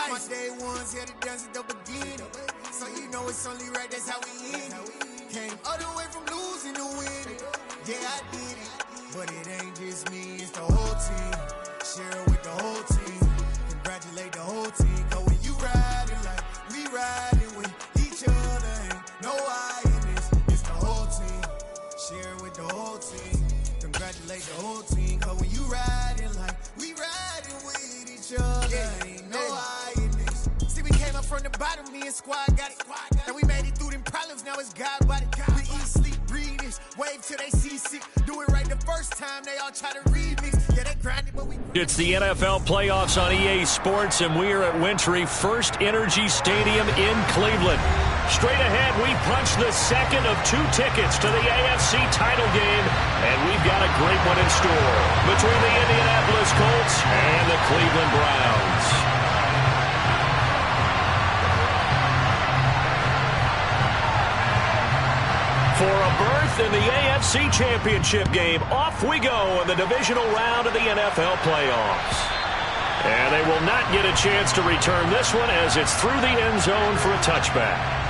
My day ones here to dance at the beginning. So you know it's only right, that's how we end it. Came all the way from losing to winning. Yeah, I did it. But it ain't just me, it's the whole team. Share it with the whole team. Congratulate the whole team. Cause when you riding like we riding with each other, ain't no I in this. It's the whole team. Share it with the whole team. Congratulate the whole team. Cause when you riding like we riding with each other, ain't no I in this. See, we came up from the bottom, me and squad got it. And we made it through them problems, now it's God body. We eat, sleep, breathe this. Wave till they see sick. Do it right the first time, they all try to remix. Yeah, they grind it, but we... It's the NFL playoffs on EA Sports, and we are at Wintry First Energy Stadium in Cleveland. Straight ahead, we punch the second of 2 tickets to the AFC title game, and we've got a great one in store between the Indianapolis Colts and the Cleveland Browns. For a berth in the AFC Championship game, off we go in the divisional round of the NFL playoffs. And they will not get a chance to return this one as it's through the end zone for a touchback.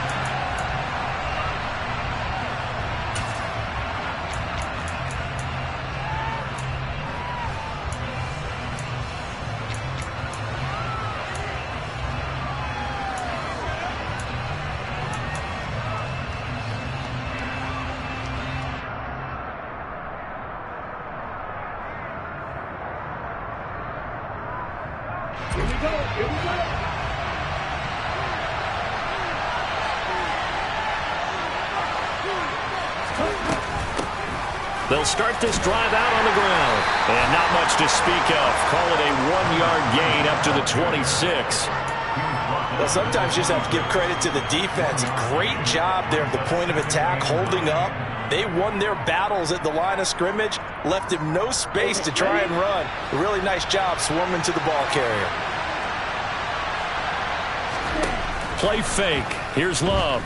They'll start this drive out on the ground. And not much to speak of. Call it a 1-yard gain up to the 26. Well, sometimes you just have to give credit to the defense. Great job there at the point of attack, holding up. They won their battles at the line of scrimmage, left him no space to try and run. A really nice job swarming to the ball carrier. Play fake. Here's Love.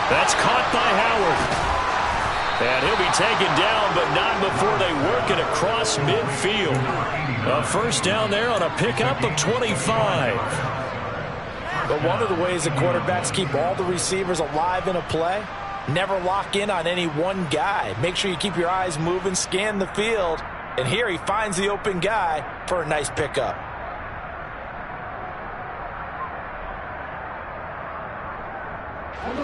That's caught by Howard. And he'll be taken down, but not before they work it across midfield. A first down there on a pickup of 25. But one of the ways that quarterbacks keep all the receivers alive in a play, never lock in on any one guy. Make sure you keep your eyes moving, scan the field. And here he finds the open guy for a nice pickup.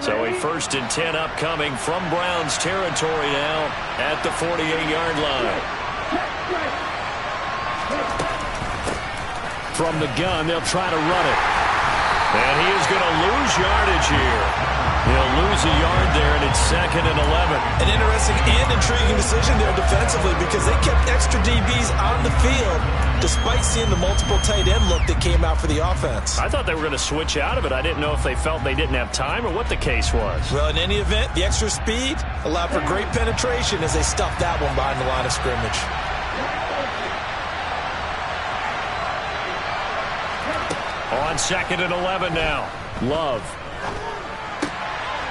So a 1st and 10 upcoming from Browns territory now at the 48-yard line. From the gun, they'll try to run it. And he is going to lose yardage here. He'll lose a yard there, and it's 2nd and 11. An interesting and intriguing decision there defensively because they kept extra DBs on the field despite seeing the multiple tight end look that came out for the offense. I thought they were going to switch out of it. I didn't know if they felt they didn't have time or what the case was. Well, in any event, the extra speed allowed for great penetration as they stuffed that one behind the line of scrimmage. On 2nd and 11 now. Love.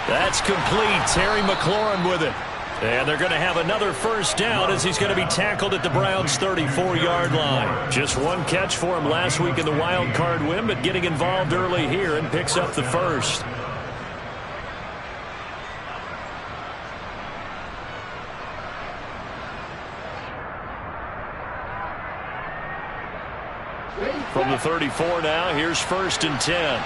That's complete. Terry McLaurin with it. And they're going to have another first down as he's going to be tackled at the Browns' 34-yard line. Just one catch for him last week in the wild card win, but getting involved early here and picks up the first. From the 34 now, here's 1st and 10.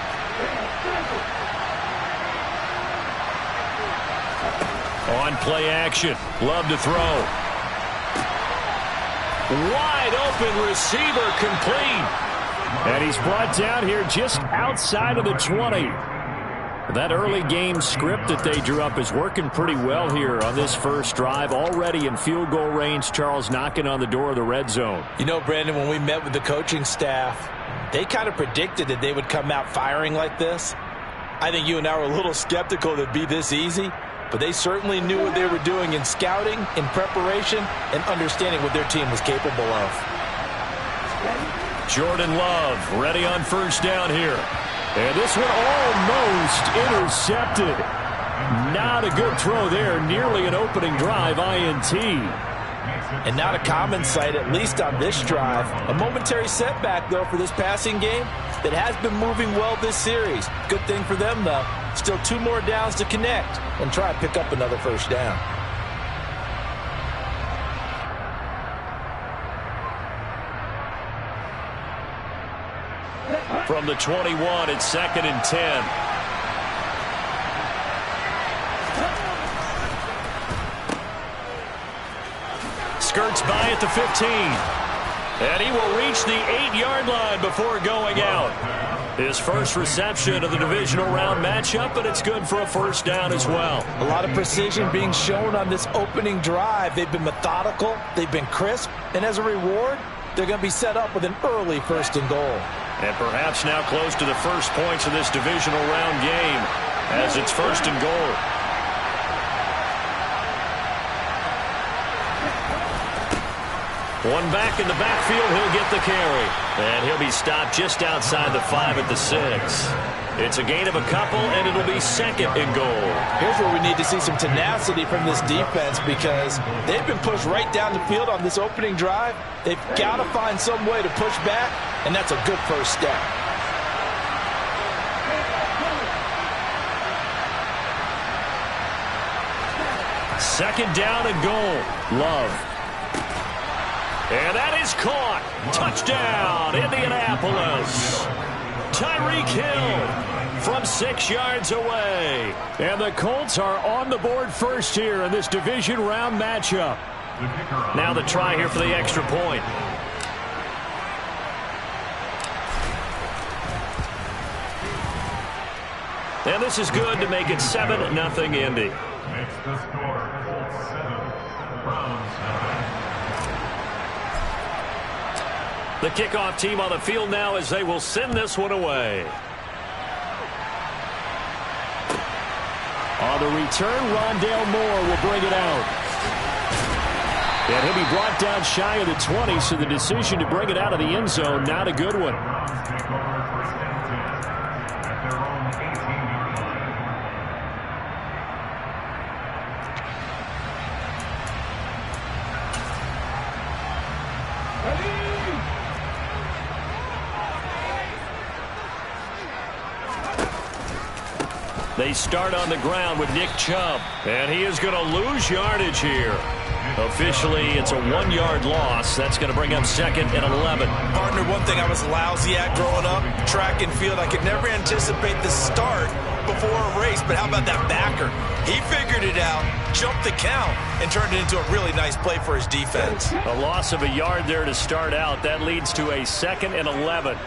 On play action, Love to throw. Wide open receiver complete. And he's brought down here just outside of the 20. That early game script that they drew up is working pretty well here on this first drive. Already in field goal range, Charles knocking on the door of the red zone. You know, Brandon, when we met with the coaching staff, they kind of predicted that they would come out firing like this. I think you and I were a little skeptical that it'd be this easy, but they certainly knew what they were doing in scouting, in preparation, and understanding what their team was capable of. Jordan Love ready on first down here. And this one almost intercepted. Not a good throw there. Nearly an opening drive INT. And not a common sight, at least on this drive. A momentary setback, though, for this passing game that has been moving well this series. Good thing for them, though. Still 2 more downs to connect and try to pick up another first down. From the 21, it's 2nd and 10. Skirts by at the 15. And he will reach the 8-yard line before going out. His first reception of the divisional round matchup, but it's good for a first down as well. A lot of precision being shown on this opening drive. They've been methodical, they've been crisp, and as a reward, they're going to be set up with an early 1st and goal. And perhaps now close to the first points of this divisional round game as it's 1st and goal. One back in the backfield, he'll get the carry. And he'll be stopped just outside the 5 at the 6. It's a gain of a couple, and it'll be 2nd and goal. Here's where we need to see some tenacity from this defense because they've been pushed right down the field on this opening drive. They've got to find some way to push back, and that's a good first step. Second down and goal. Love. And that is caught. Touchdown, Indianapolis. Tyreek Hill from 6 yards away. And the Colts are on the board first here in this division round matchup. Now the try here for the extra point. And this is good to make it 7-0 Indy. Makes the score Colts 7, Browns 7. The kickoff team on the field now as they will send this one away. On the return, Rondale Moore will bring it out. And he'll be brought down shy of the 20, so the decision to bring it out of the end zone, not a good one. Browns take over 1st and 10 at their own 18-yard line. They start on the ground with Nick Chubb, and he is going to lose yardage here. Officially, it's a 1-yard loss. That's going to bring up 2nd and 11. Partner, one thing I was lousy at growing up, track and field, I could never anticipate the start before a race, but how about that backer? He figured it out, jumped the count, and turned it into a really nice play for his defense. A loss of a yard there to start out. That leads to a 2nd and 11.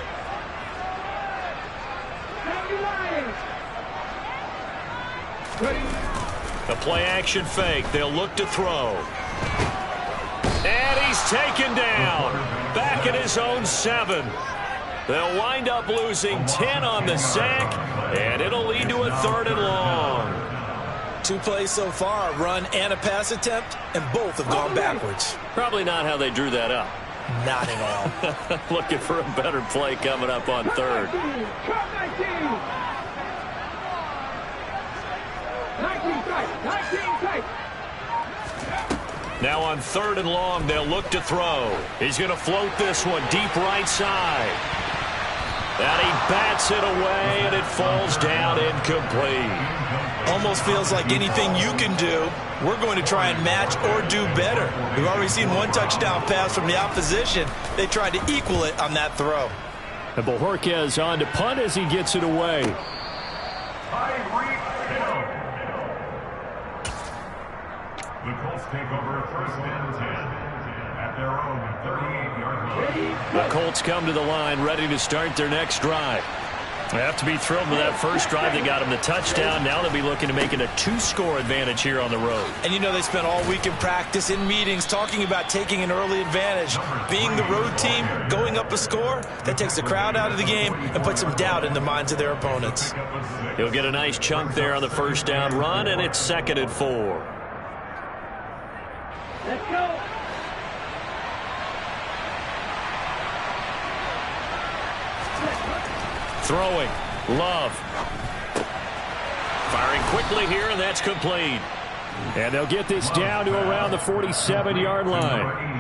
A play-action fake. They'll look to throw. And he's taken down. Back at his own 7. They'll wind up losing 10 on the sack, and it'll lead to a 3rd and long. 2 plays so far, a run and a pass attempt, and both have gone backwards. Probably not how they drew that up. Not at all. Looking for a better play coming up on 3rd. Now on 3rd and long, they'll look to throw. He's going to float this one deep right side. And he bats it away, and it falls down incomplete. Almost feels like anything you can do, we're going to try and match or do better. We've already seen 1 touchdown pass from the opposition. They tried to equal it on that throw. And Bojorquez on to punt as he gets it away. The Colts take over 1st and 10 at their own 38-yard line. The Colts come to the line ready to start their next drive. They have to be thrilled with that first drive. They got him the touchdown. Now they'll be looking to make it a 2-score advantage here on the road. And you know they spent all week in practice, in meetings, talking about taking an early advantage. Being the road team, going up a score, that takes the crowd out of the game and puts some doubt in the minds of their opponents. He'll get a nice chunk there on the first down run, and it's 2nd and 4. Let's go. Throwing. Love. Firing quickly here, and that's complete. And they'll get this down to around the 47-yard line.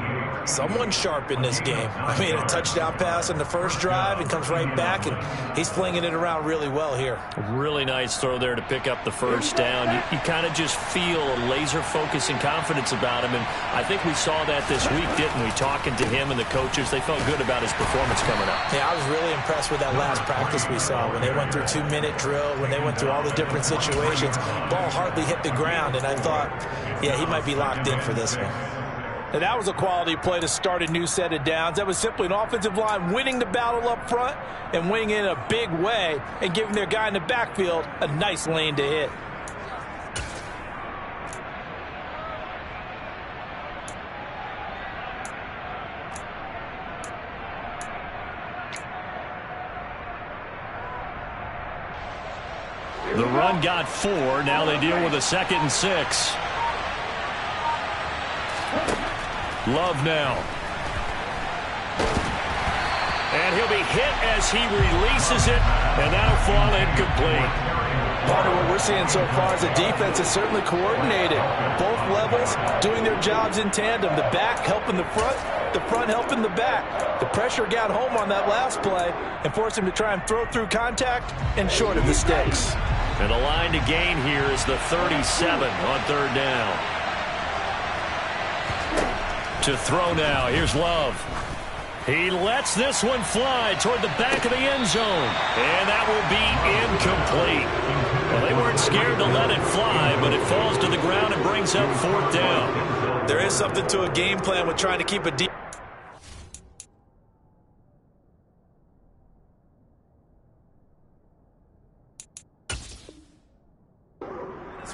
Someone sharp in this game. I mean, a touchdown pass on the first drive and comes right back, and he's flinging it around really well here. Really nice throw there to pick up the first down. You kind of just feel a laser focus and confidence about him, and I think we saw that this week, didn't we? Talking to him and the coaches, they felt good about his performance coming up. Yeah, I was really impressed with that last practice we saw when they went through 2-minute drill, when they went through all the different situations. Ball hardly hit the ground, and I thought, yeah, he might be locked in for this one. And that was a quality play to start a new set of downs. That was simply an offensive line winning the battle up front and winning in a big way and giving their guy in the backfield a nice lane to hit. The run got 4. Now they deal with a 2nd and 6. Love now. And he'll be hit as he releases it, and that'll fall incomplete. Part of what we're seeing so far is the defense is certainly coordinated. Both levels doing their jobs in tandem. The back helping the front helping the back. The pressure got home on that last play and forced him to try and throw through contact and short of the sticks. And the line to gain here is the 37 on 3rd down. To throw now. Here's Love. He lets this one fly toward the back of the end zone. And that will be incomplete. Well, they weren't scared to let it fly, but it falls to the ground and brings up 4th down. There is something to a game plan with trying to keep a deep.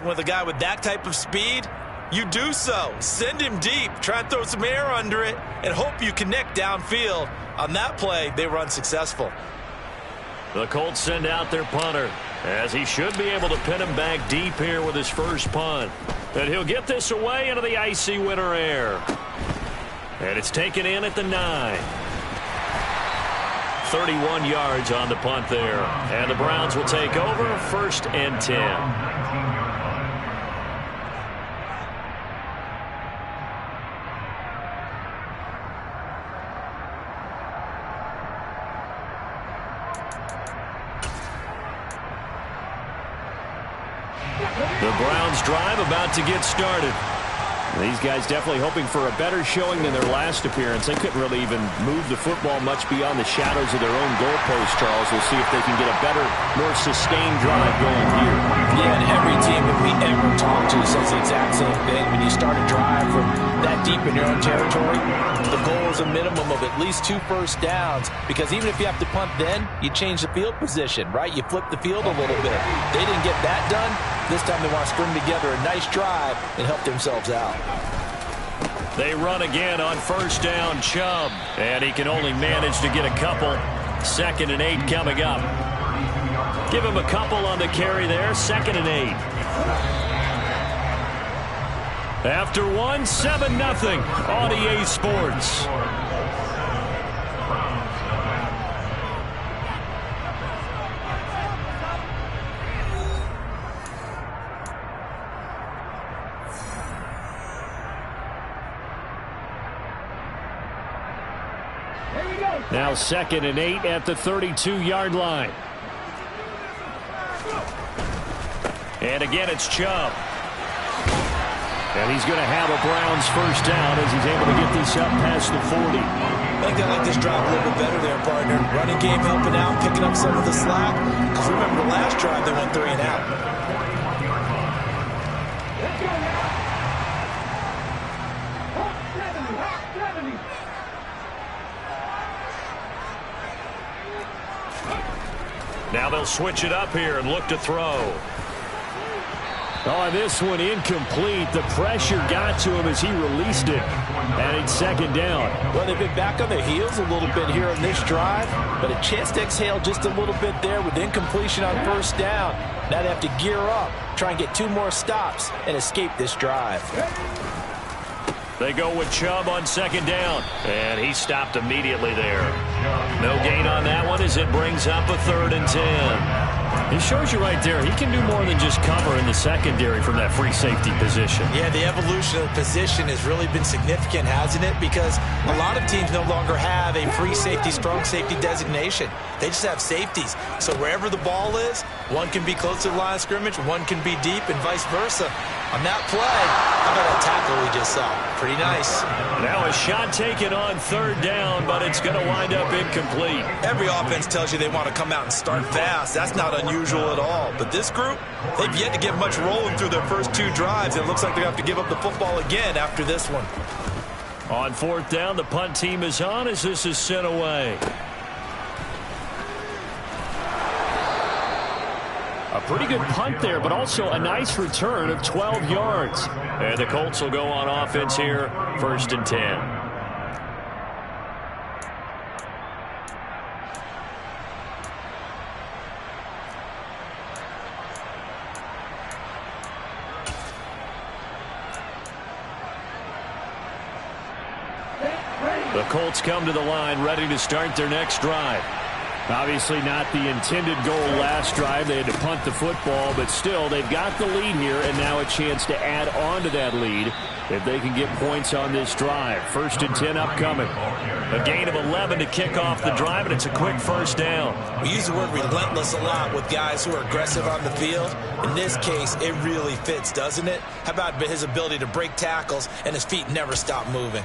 With a guy with that type of speed, you do so. Send him deep. Try and throw some air under it and hope you connect downfield. On that play, they were unsuccessful. The Colts send out their punter, as he should be able to pin him back deep here with his first punt. And he'll get this away into the icy winter air. And it's taken in at the 9. 31 yards on the punt there. And the Browns will take over 1st and 10. The Browns drive about to get started. These guys definitely hoping for a better showing than their last appearance. They couldn't really even move the football much beyond the shadows of their own goalpost, Charles. We'll see if they can get a better, more sustained drive going here. Yeah, and every team that we ever talk to says the exact same thing. When you start a drive from that deep in your own territory, the goal is a minimum of at least 2 first downs, because even if you have to punt then, you change the field position, right? You flip the field a little bit. They didn't get that done. This time they want to string together a nice drive and help themselves out. They run again on 1st down, Chubb. And he can only manage to get a couple. 2nd and 8 coming up. Give him a couple on the carry there. 2nd and 8. After 1, 7-0 on EA Sports. Now 2nd and 8 at the 32-yard line. And again, it's Chubb. And he's going to have a Browns first down as he's able to get this up past the 40. I think they like this drive a little bit better there, partner. Running game helping out, picking up some of the slack. Because remember the last drive, they went 3 and out. Now they'll switch it up here and look to throw. Oh, this one incomplete. The pressure got to him as he released it. And it's 2nd down. Well, they've been back on their heels a little bit here on this drive, but a chance to exhale just a little bit there with incompletion on 1st down. Now they have to gear up, try and get 2 more stops, and escape this drive. They go with Chubb on 2nd down. And he stopped immediately there. No gain on that one as it brings up a 3rd and 10. He shows you right there, he can do more than just cover in the secondary from that free safety position. Yeah, the evolution of the position has really been significant, hasn't it? Because a lot of teams no longer have a free safety, strong safety designation. They just have safeties. So wherever the ball is, one can be close to the line of scrimmage, one can be deep, and vice versa. On that play, how about that tackle we just saw? Pretty nice. Now a shot taken on third down, but it's going to wind up incomplete. Every offense tells you they want to come out and start fast. That's not unusual at all. But this group, they've yet to get much rolling through their first two drives. It looks like they're going to have to give up the football again after this one. On fourth down, the punt team is on as this is sent away. A pretty good punt there, but also a nice return of 12 yards. And the Colts will go on offense here, 1st and 10. The Colts come to the line ready to start their next drive. Obviously not the intended goal last drive. They had to punt the football, but still they've got the lead here and now a chance to add on to that lead if they can get points on this drive. 1st and 10 upcoming. A gain of 11 to kick off the drive, and it's a quick first down. We use the word relentless a lot with guys who are aggressive on the field. In this case, it really fits, doesn't it? How about his ability to break tackles and his feet never stop moving?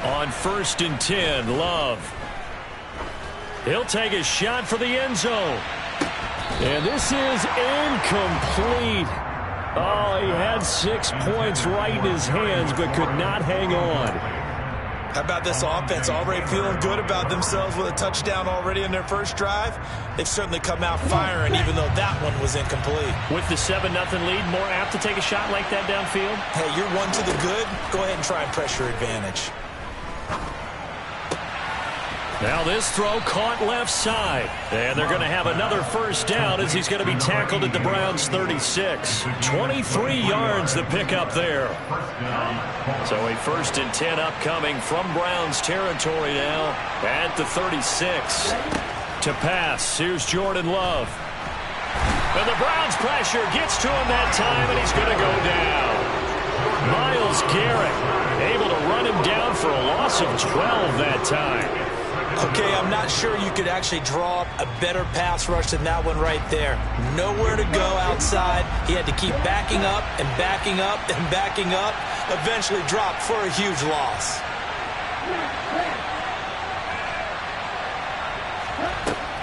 On 1st and 10, Love. He'll take a shot for the end zone. And this is incomplete. Oh, he had 6 points right in his hands, but could not hang on. How about this offense already feeling good about themselves with a touchdown already in their first drive? They've certainly come out firing, even though that one was incomplete. With the 7-0 lead, more apt to take a shot like that downfield? Hey, you're one to the good. Go ahead and try and pressure advantage. Now this throw caught left side. And they're going to have another first down as he's going to be tackled at the Browns' 36. 23 yards to pick up there. So a 1st and 10 upcoming from Browns territory now at the 36. To pass, here's Jordan Love. And the Browns pressure gets to him that time, and he's going to go down. Myles Garrett able to run him down for a loss of 12 that time. Okay, I'm not sure you could actually draw up a better pass rush than that one right there. Nowhere to go outside. He had to keep backing up and backing up and backing up. Eventually dropped for a huge loss.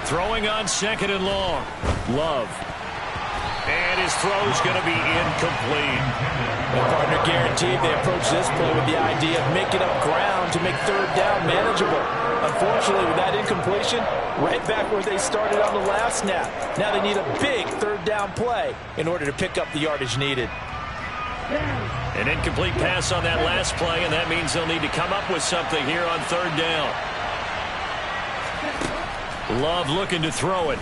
Throwing on 2nd and long. Love. And his throw's going to be incomplete. Well, partner guaranteed they approach this play with the idea of making up ground to make 3rd down manageable. Unfortunately, with that incompletion, right back where they started on the last snap. Now they need a big 3rd down play in order to pick up the yardage needed. An incomplete pass on that last play, and that means they'll need to come up with something here on 3rd down. Love looking to throw it.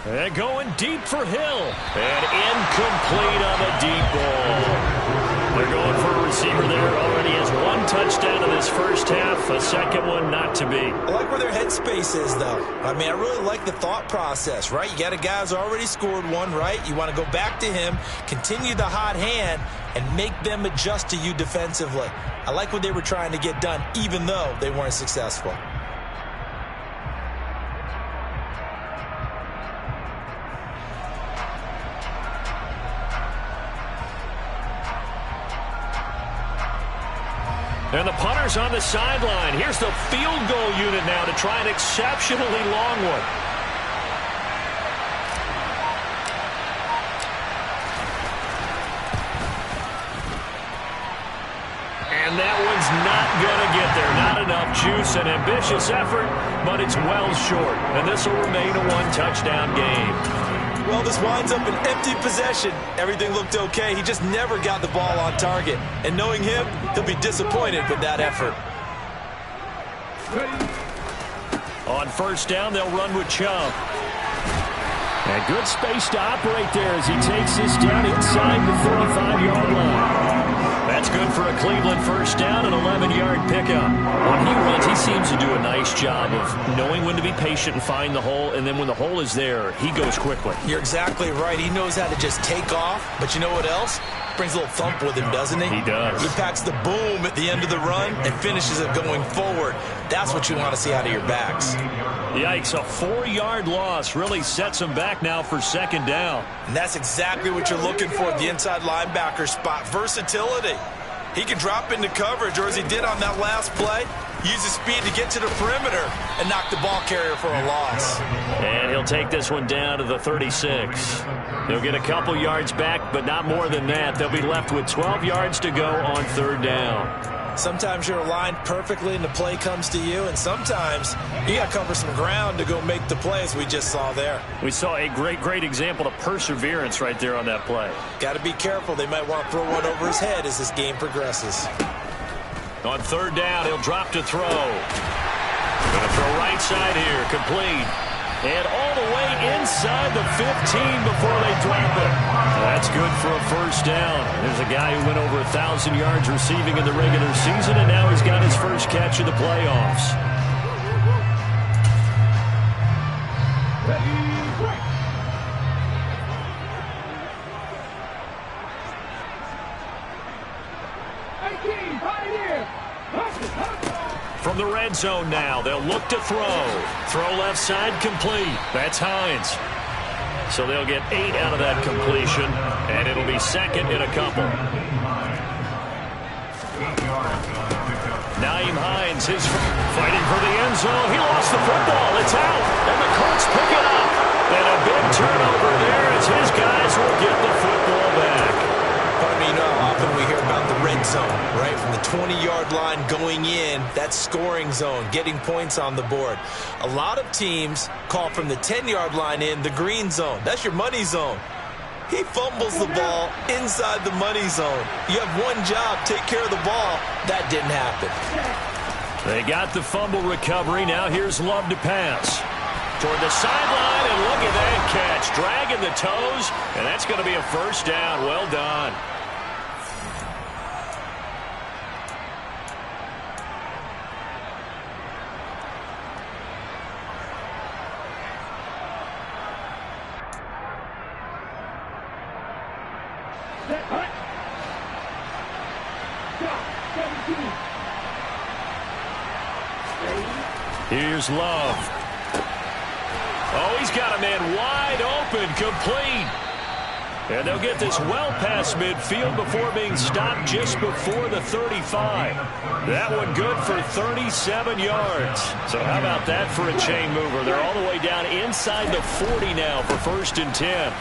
And going deep for Hill. And incomplete on the deep ball. They're going for a receiver there. Already has 1 touchdown in this first half. A second one not to be. I like where their headspace is, though. I mean, I really like the thought process, right? You got a guy who's already scored one, right? You want to go back to him, continue the hot hand, and make them adjust to you defensively. I like what they were trying to get done, even though they weren't successful. And the punter's on the sideline. Here's the field goal unit now to try an exceptionally long one. And that one's not going to get there. Not enough juice. An ambitious effort, but it's well short. And this will remain a 1-touchdown game. Well, this winds up an empty possession. Everything looked okay. He just never got the ball on target. And knowing him, he'll be disappointed with that effort. On first down, they'll run with Chubb. And good space to operate there as he takes this down inside the 35-yard line. That's good for a Cleveland first down, an 11-yard pickup. When he runs, he seems to do a nice job of knowing when to be patient and find the hole, and then when the hole is there, he goes quickly. You're exactly right. He knows how to just take off, but you know what else? Brings a little thump with him, doesn't he? He does. He packs the boom at the end of the run and finishes it going forward. That's what you want to see out of your backs. Yikes, a 4-yard loss really sets him back now for second down. And that's exactly what you're looking for at the inside linebacker spot, versatility. He can drop into coverage, or as he did on that last play, use his speed to get to the perimeter and knock the ball carrier for a loss. And he'll take this one down to the 36. They'll get a couple yards back, but not more than that. They'll be left with 12 yards to go on third down. Sometimes you're aligned perfectly and the play comes to you, and sometimes you got to cover some ground to go make the plays we just saw there. We saw a great example of perseverance right there on that play. Got to be careful. They might want to throw one over his head as this game progresses. On third down, he'll drop to throw. Going to throw right side here, complete. And all the way inside the 15 before they drop it. That's good for a first down. There's a guy who went over 1,000 yards receiving in the regular season, and now he's got his first catch of the playoffs. From the red zone now, they'll look to throw. Throw left side, complete. That's Hines. So they'll get 8 out of that completion, and it'll be second in a couple. Naeem Hines is fighting for the end zone. He lost the football. It's out, and the Colts pick it up. And a big turnover there as his guys will get the football back. I mean, you know how often we hear about the red zone, right? From the 20-yard line going in, that scoring zone, getting points on the board. A lot of teams call from the 10-yard line in the green zone. That's your money zone. He fumbles the ball inside the money zone. You have one job, take care of the ball. That didn't happen. They got the fumble recovery. Now here's Love to pass. Toward the sideline, and look at that catch. Dragging the toes, and that's going to be a first down. Well done. Here's Love. Oh, he's got a man wide open, complete. And they'll get this well past midfield before being stopped just before the 35. That one good for 37 yards. So how about that for a chain mover? They're all the way down inside the 40 now for 1st and 10.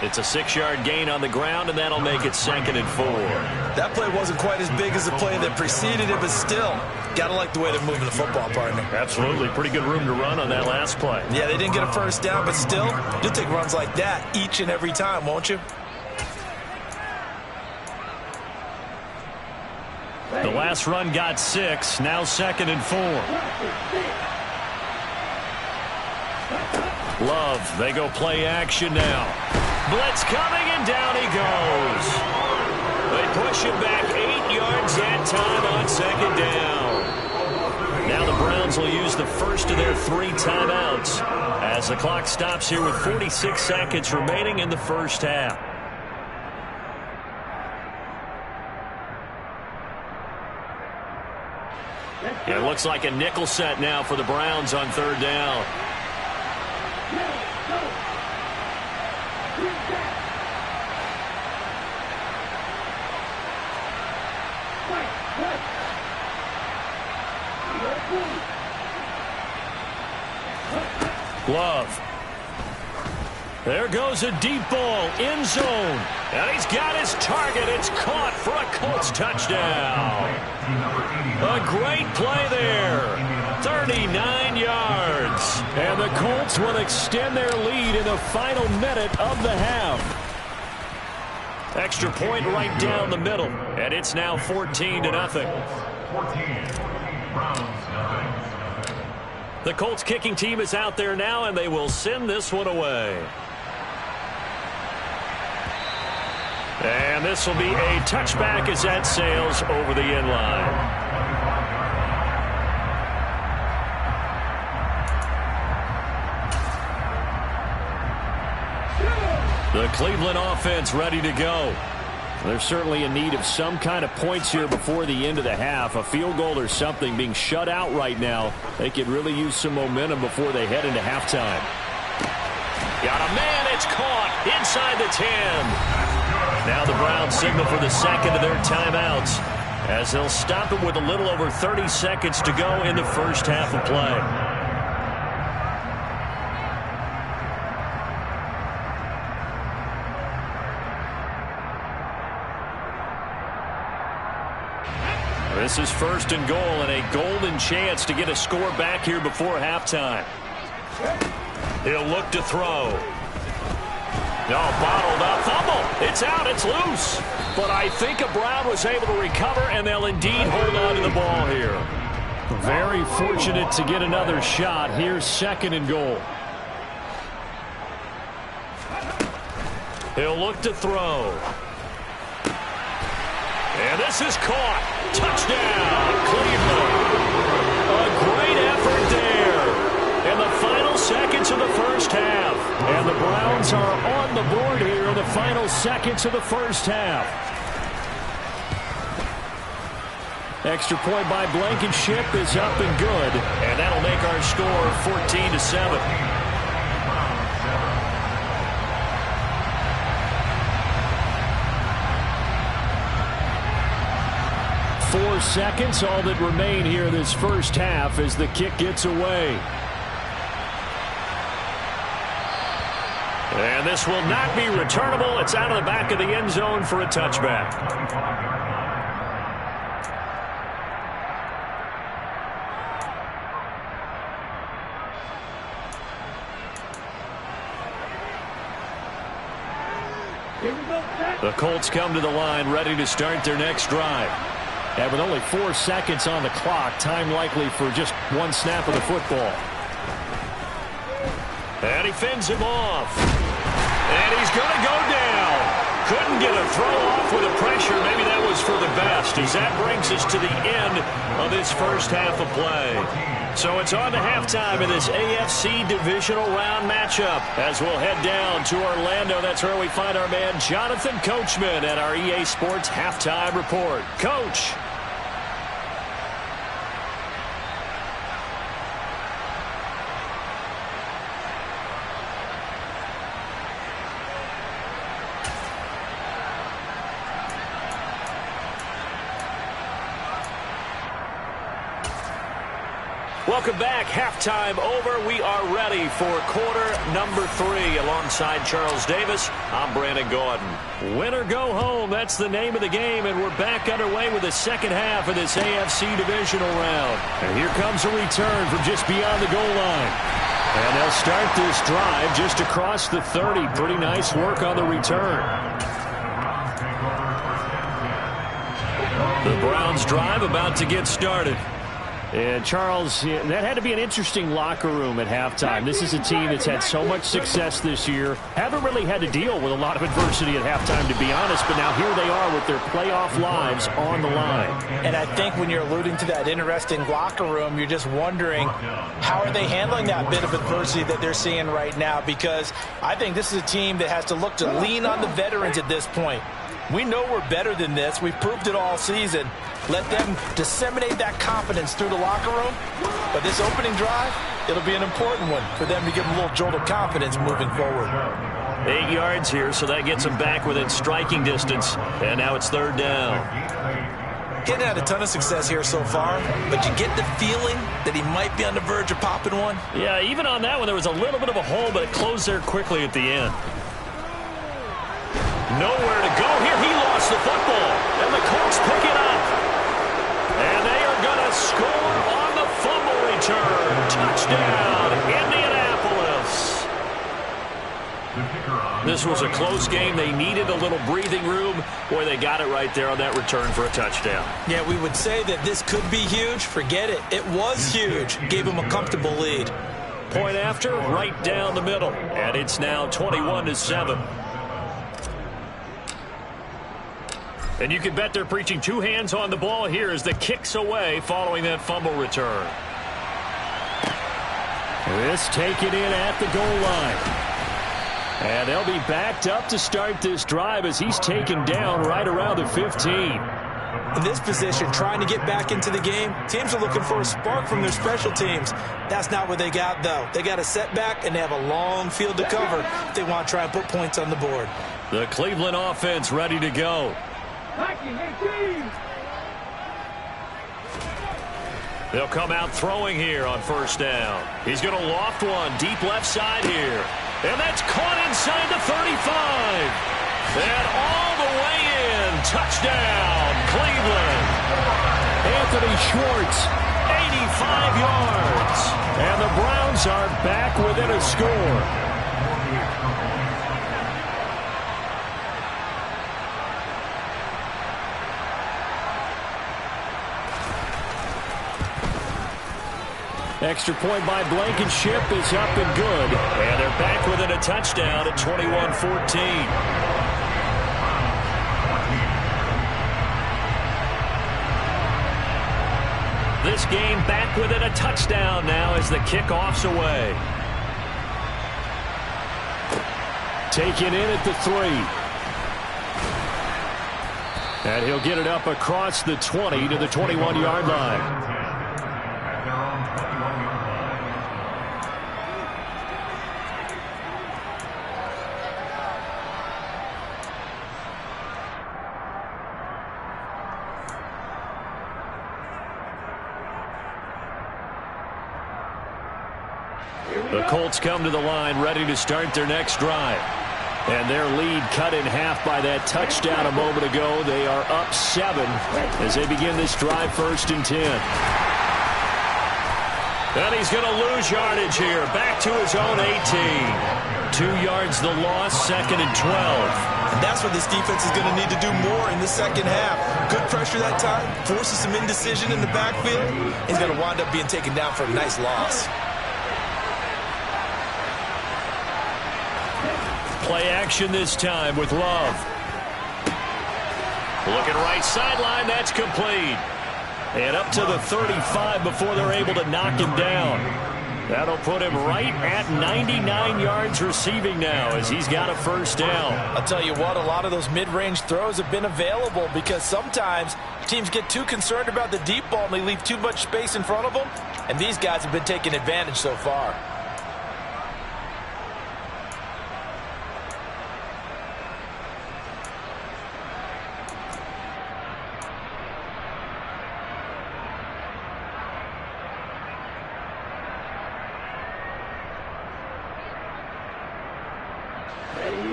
It's a 6-yard gain on the ground, and that'll make it 2nd and 4. That play wasn't quite as big as the play that preceded it, but still, got to like the way they're moving the football, partner. Absolutely. Pretty good room to run on that last play. Yeah, they didn't get a first down, but still, you'll take runs like that each and every time, won't you? The last run got 6, now 2nd and 4. Love, they go play action now. Blitz coming, and down he goes. They push him back 8 yards that time on 2nd down. Now the Browns will use the first of their 3 timeouts as the clock stops here with 46 seconds remaining in the first half. It looks like a nickel set now for the Browns on 3rd down. Love. There goes a deep ball, end zone. And he's got his target. It's caught for a Colts touchdown. A great play there. 39 yards. And the Colts will extend their lead in the final minute of the half. Extra point right down the middle. And it's now 14-0. 14. Browns, nothing. The Colts kicking team is out there now, and they will send this one away. And this will be a touchback as that sails over the end line. The Cleveland offense ready to go. They're certainly in need of some kind of points here before the end of the half. A field goal or something, being shut out right now. They could really use some momentum before they head into halftime. Got a man, it's caught inside the 10. Now the Browns signal for the second of their timeouts, as they'll stop it with a little over 30 seconds to go in the first half of play. This is first and goal, and a golden chance to get a score back here before halftime. He'll look to throw. Oh, bottled up. Fumble. It's out. It's loose. But I think Brown was able to recover, and they'll indeed hold on to the ball here. Very fortunate to get another shot. Here's second and goal. He'll look to throw. And this is caught. Touchdown, Cleveland. A great effort there in the final seconds of the first half. And the Browns are on the board here in the final seconds of the first half. Extra point by Blankenship is up and good. And that'll make our score 14-7. 4 seconds, all that remain here this first half as the kick gets away. And this will not be returnable. It's out of the back of the end zone for a touchback. The Colts come to the line ready to start their next drive. And with only 4 seconds on the clock, time likely for just one snap of the football. And he fends him off. And he's going to go down. Couldn't get a throw off with the pressure. Maybe that was for the best, as that brings us to the end of this first half of play. So it's on to halftime in this AFC divisional round matchup. As we'll head down to Orlando, that's where we find our man Jonathan Coachman at our EA Sports Halftime Report. Coach. Welcome back. Halftime over. We are ready for quarter number 3. Alongside Charles Davis, I'm Brandon Gaudin. Win or go home, that's the name of the game, and we're back underway with the second half of this AFC divisional round. And here comes a return from just beyond the goal line. And they'll start this drive just across the 30. Pretty nice work on the return. The Browns drive about to get started. And, Charles, that had to be an interesting locker room at halftime. This is a team that's had so much success this year. Haven't really had to deal with a lot of adversity at halftime, to be honest. But now here they are with their playoff lives on the line. And I think when you're alluding to that interesting locker room, you're just wondering how are they handling that bit of adversity that they're seeing right now? Because I think this is a team that has to look to lean on the veterans at this point. We know we're better than this. We've proved it all season. Let them disseminate that confidence through the locker room. But this opening drive, it'll be an important one for them to give them a little jolt of confidence moving forward. 8 yards here, so that gets them back within striking distance. And now it's third down. Getting had a ton of success here so far, but you get the feeling that he might be on the verge of popping one. Yeah, even on that one, there was a little bit of a hole, but it closed there quickly at the end. Nowhere to go here. He lost the football, and the Colts pick it up. And they are going to score on the fumble return. Touchdown, Indianapolis. This was a close game. They needed a little breathing room. Boy, they got it right there on that return for a touchdown. Yeah, we would say that this could be huge. Forget it. It was huge. Gave them a comfortable lead. Point after, right down the middle. And it's now 21-7. And you can bet they're preaching two hands on the ball here as the kick's away following that fumble return. This taken in at the goal line. And they'll be backed up to start this drive as he's taken down right around the 15. In this position, trying to get back into the game, teams are looking for a spark from their special teams. That's not what they got, though. They got a setback, and they have a long field to cover if they want to try and put points on the board. The Cleveland offense ready to go. They'll come out throwing here on first down. He's going to loft one deep left side here. And that's caught inside the 35. And all the way in. Touchdown, Cleveland. Anthony Schwartz, 85 yards. And the Browns are back within a score. Extra point by Blankenship is up and good. And they're back within a touchdown at 21-14. This game back within a touchdown now as the kickoff's away. Taken in at the 3. And he'll get it up across the 20 to the 21-yard line. The Colts come to the line ready to start their next drive. And their lead cut in half by that touchdown a moment ago. They are up 7 as they begin this drive 1st and 10. And he's going to lose yardage here. Back to his own 18. 2 yards the loss, 2nd and 12. And that's what this defense is going to need to do more in the second half. Good pressure that time. Forces some indecision in the backfield. He's going to wind up being taken down for a nice loss. Play action this time with Love. Looking right sideline, that's complete. And up to the 35 before they're able to knock him down. That'll put him right at 99 yards receiving now as he's got a first down. I'll tell you what, a lot of those mid-range throws have been available because sometimes teams get too concerned about the deep ball and they leave too much space in front of them. And these guys have been taking advantage so far.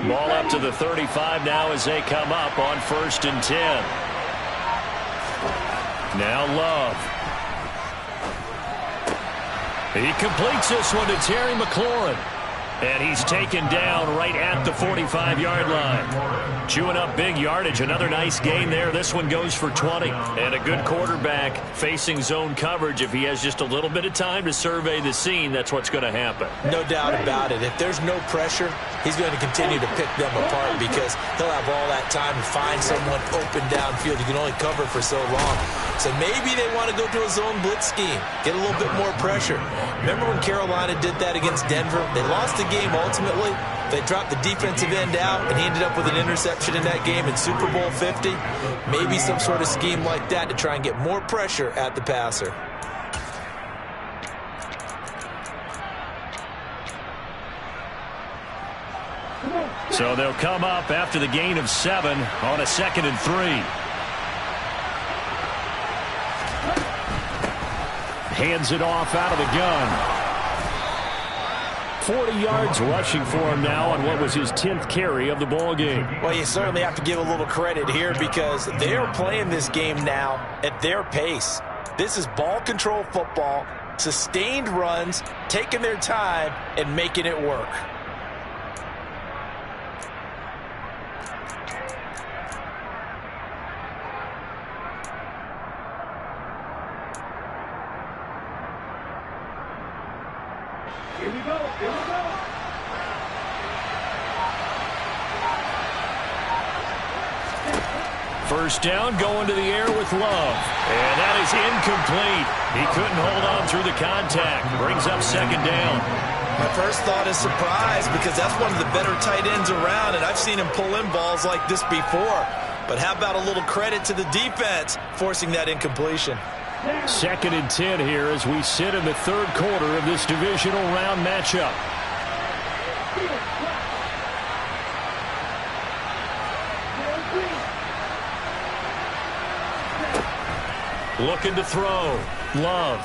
Ball up to the 35 now as they come up on 1st and 10. Now Love. He completes this one to Terry McLaurin. And he's taken down right at the 45-yard line. Chewing up big yardage. Another nice gain there. This one goes for 20. And a good quarterback facing zone coverage. If he has just a little bit of time to survey the scene, that's what's going to happen. No doubt about it. If there's no pressure, he's going to continue to pick them apart because he'll have all that time to find someone open downfield. You can only cover for so long. So maybe they want to go to a zone blitz scheme, get a little bit more pressure. Remember when Carolina did that against Denver? They lost the game ultimately. They dropped the defensive end out, and he ended up with an interception in that game in Super Bowl 50. Maybe some sort of scheme like that to try and get more pressure at the passer. So they'll come up after the gain of 7 on a 2nd and 3. Hands it off out of the gun. 40 yards rushing for him now on what was his 10th carry of the ball game. Well, you certainly have to give a little credit here because they're playing this game now at their pace. This is ball control football, sustained runs, taking their time, and making it work. First down, going to the air with Love. And that is incomplete. He couldn't hold on through the contact. Brings up second down. My first thought is surprise, because that's one of the better tight ends around, and I've seen him pull in balls like this before. But how about a little credit to the defense forcing that incompletion? 2nd and 10 here as we sit in the third quarter of this divisional round matchup. Looking to throw. Love.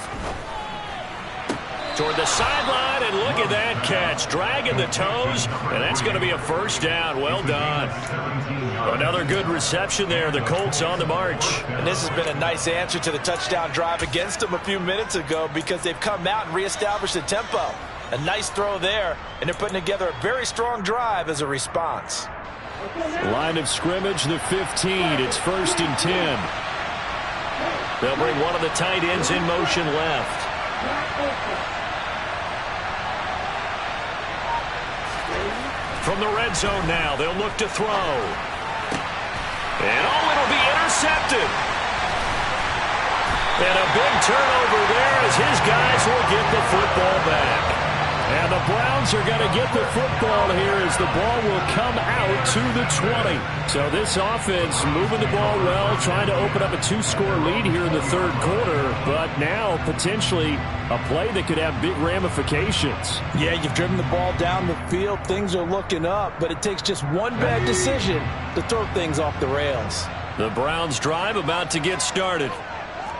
Toward the sideline, and look at that catch. Dragging the toes, and that's going to be a first down. Well done. Another good reception there. The Colts on the march. And this has been a nice answer to the touchdown drive against them a few minutes ago, because they've come out and reestablished the tempo. A nice throw there, and they're putting together a very strong drive as a response. Line of scrimmage, the 15. It's 1st and 10. They'll bring one of the tight ends in motion left. From the red zone now, they'll look to throw. And it'll be intercepted. And a big turnover there as his guys will get the football back. And the Browns are going to get the football here as the ball will come out to the 20. So this offense moving the ball well, trying to open up a 2-score lead here in the third quarter, but now potentially a play that could have big ramifications. Yeah, you've driven the ball down the field. Things are looking up, but it takes just one bad decision to throw things off the rails. The Browns drive about to get started.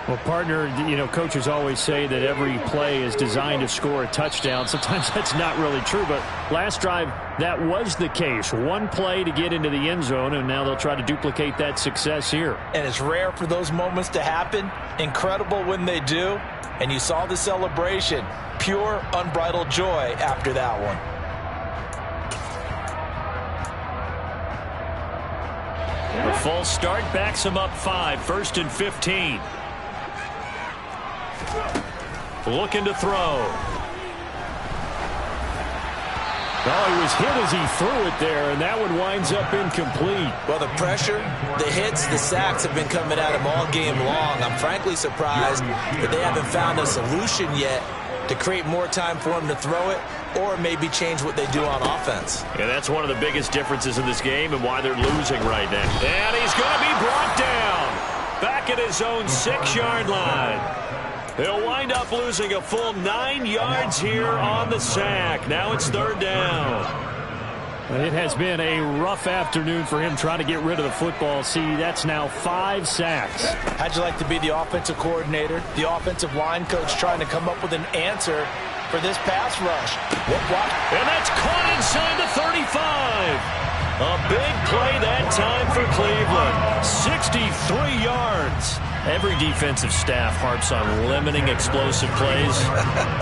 Well, partner, coaches always say that every play is designed to score a touchdown. Sometimes that's not really true, but last drive, that was the case. One play to get into the end zone, and now they'll try to duplicate that success here. And it's rare for those moments to happen. Incredible when they do. And you saw the celebration. Pure, unbridled joy after that one. The false start backs him up 5, 1st and 15. Looking to throw. Oh, he was hit as he threw it there, and that one winds up incomplete. Well, the pressure, the hits, the sacks have been coming at him all game long. I'm frankly surprised that they haven't found a solution yet to create more time for him to throw it, or maybe change what they do on offense. Yeah, that's one of the biggest differences in this game and why they're losing right now. And he's going to be brought down back at his own 6-yard line. He'll wind up losing a full 9 yards here on the sack. Now it's 3rd down. It has been a rough afternoon for him trying to get rid of the football. See, that's now 5 sacks. How'd you like to be the offensive coordinator, the offensive line coach, trying to come up with an answer for this pass rush? What? And that's caught inside the 35. A big play that time for Cleveland. 63 yards. Every defensive staff harps on limiting explosive plays.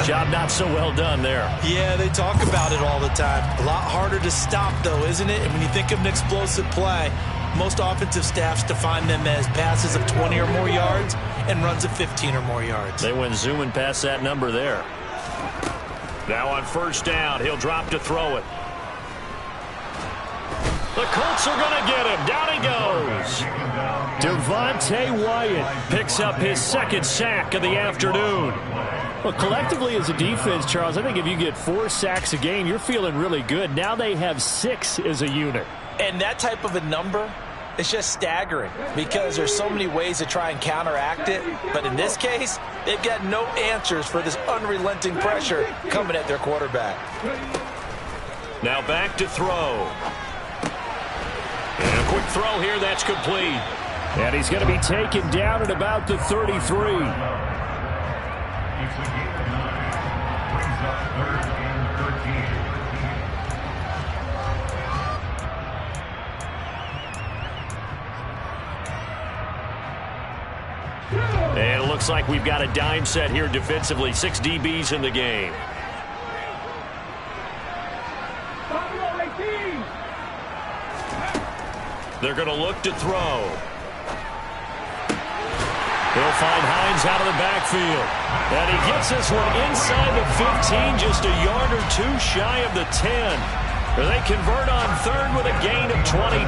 Job not so well done there. Yeah, they talk about it all the time. A lot harder to stop, though, isn't it? And when you think of an explosive play, most offensive staffs define them as passes of 20 or more yards and runs of 15 or more yards. They went zooming past that number there. Now on 1st down, he'll drop to throw it. The Colts are going to get him. Down he goes. Devontae Wyatt picks up his 2nd sack of the afternoon. Well, collectively as a defense, Charles, I think if you get 4 sacks a game, you're feeling really good. Now they have 6 as a unit. And that type of a number, it's just staggering because there's so many ways to try and counteract it. But in this case, they've got no answers for this unrelenting pressure coming at their quarterback. Now back to throw. And a quick throw here, that's complete. And he's going to be taken down at about the 33. It's a game of 9. Brings up 3rd and 13. And it looks like we've got a dime set here defensively. 6 DBs in the game. They're going to look to throw. He'll find Hines out of the backfield. And he gets this one inside the 15, just a yard or two shy of the 10. They convert on third with a gain of 22.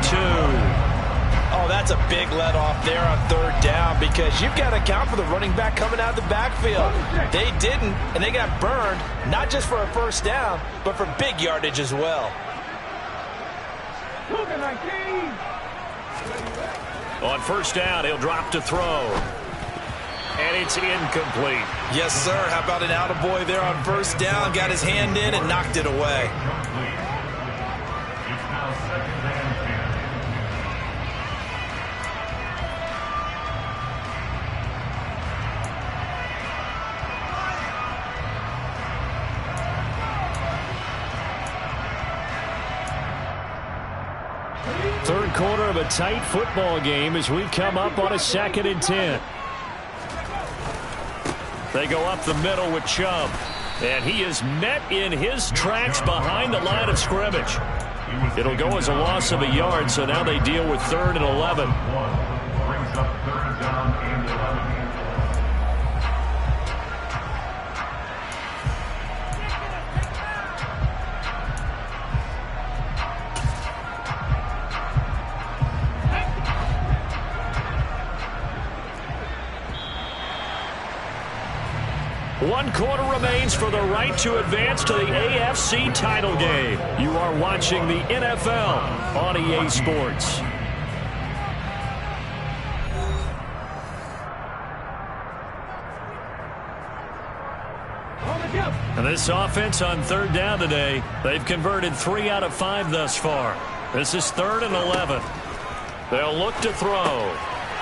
Oh, that's a big let off there on third down because you've got to account for the running back coming out of the backfield. They didn't, and they got burned, not just for a first down, but for big yardage as well. On first down, he'll drop to throw. And it's incomplete. Yes, sir. How about an attaboy there on first down? Got his hand in and knocked it away. It's now second and 10. Third quarter of a tight football game as we come up on a 2nd and 10. They go up the middle with Chubb. And he is met in his tracks behind the line of scrimmage. It'll go as a loss of a yard, so now they deal with 3rd and 11. Brings up 3rd down and 11. One quarter remains for the right to advance to the AFC title game. You are watching the NFL on EA Sports. And this offense on 3rd down today, they've converted 3 out of 5 thus far. This is 3rd and 11. They'll look to throw.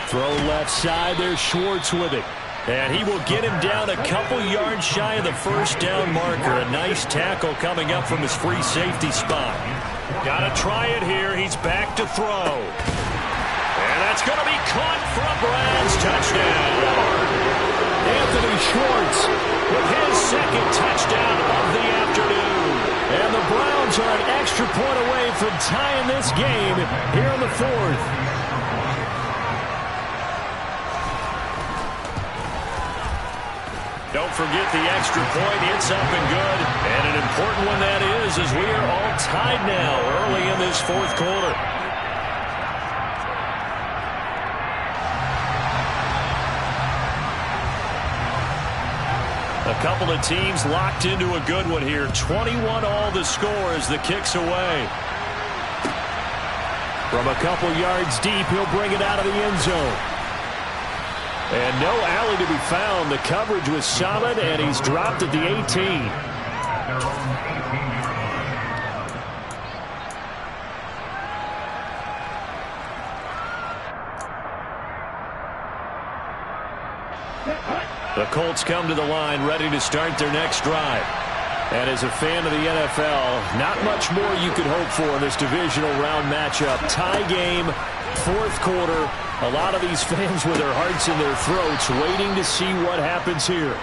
Throw left side. There's Schwartz with it. And he will get him down a couple yards shy of the first down marker. A nice tackle coming up from his free safety spot. Got to try it here. He's back to throw. And that's going to be caught for a Browns touchdown. Anthony Schwartz with his 2nd touchdown of the afternoon. And the Browns are an extra point away from tying this game here in the 4th. Don't forget the extra point. It's up and good. And an important one that is, as we are all tied now early in this 4th quarter. A couple of teams locked into a good one here. 21 all the score as the kick's away. From a couple yards deep, he'll bring it out of the end zone. And no alley to be found. The coverage was solid, and he's dropped at the 18. The Colts come to the line ready to start their next drive. And as a fan of the NFL, not much more you could hope for in this divisional round matchup. Tie game, 4th quarter. A lot of these fans with their hearts in their throats waiting to see what happens here.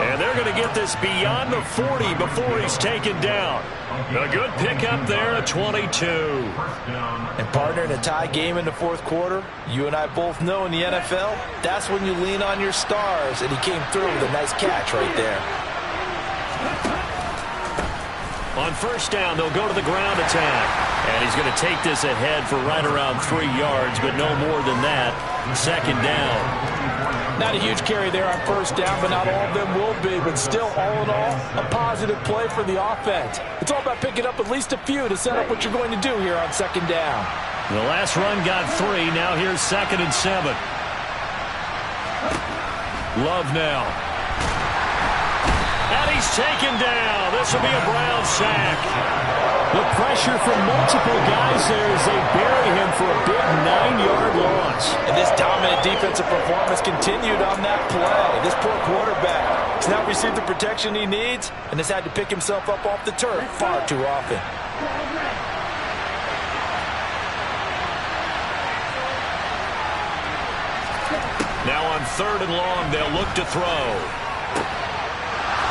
And they're going to get this beyond the 40 before he's taken down. A good pickup there at 22. And partner, in a tie game in the 4th quarter, you and I both know in the NFL, that's when you lean on your stars. And he came through with a nice catch right there. On first down, they'll go to the ground attack. And he's going to take this ahead for right around 3 yards, but no more than that. 2nd down. Not a huge carry there on first down, but not all of them will be. But still, all in all, a positive play for the offense. It's all about picking up at least a few to set up what you're going to do here on 2nd down. The last run got 3. Now here's 2nd and 7. Love now. And he's taken down. This will be a Brown sack. The pressure from multiple guys there as they bury him for a big 9-yard loss. And this dominant defensive performance continued on that play. This poor quarterback has not received the protection he needs and has had to pick himself up off the turf far too often. Now on 3rd and long, they'll look to throw.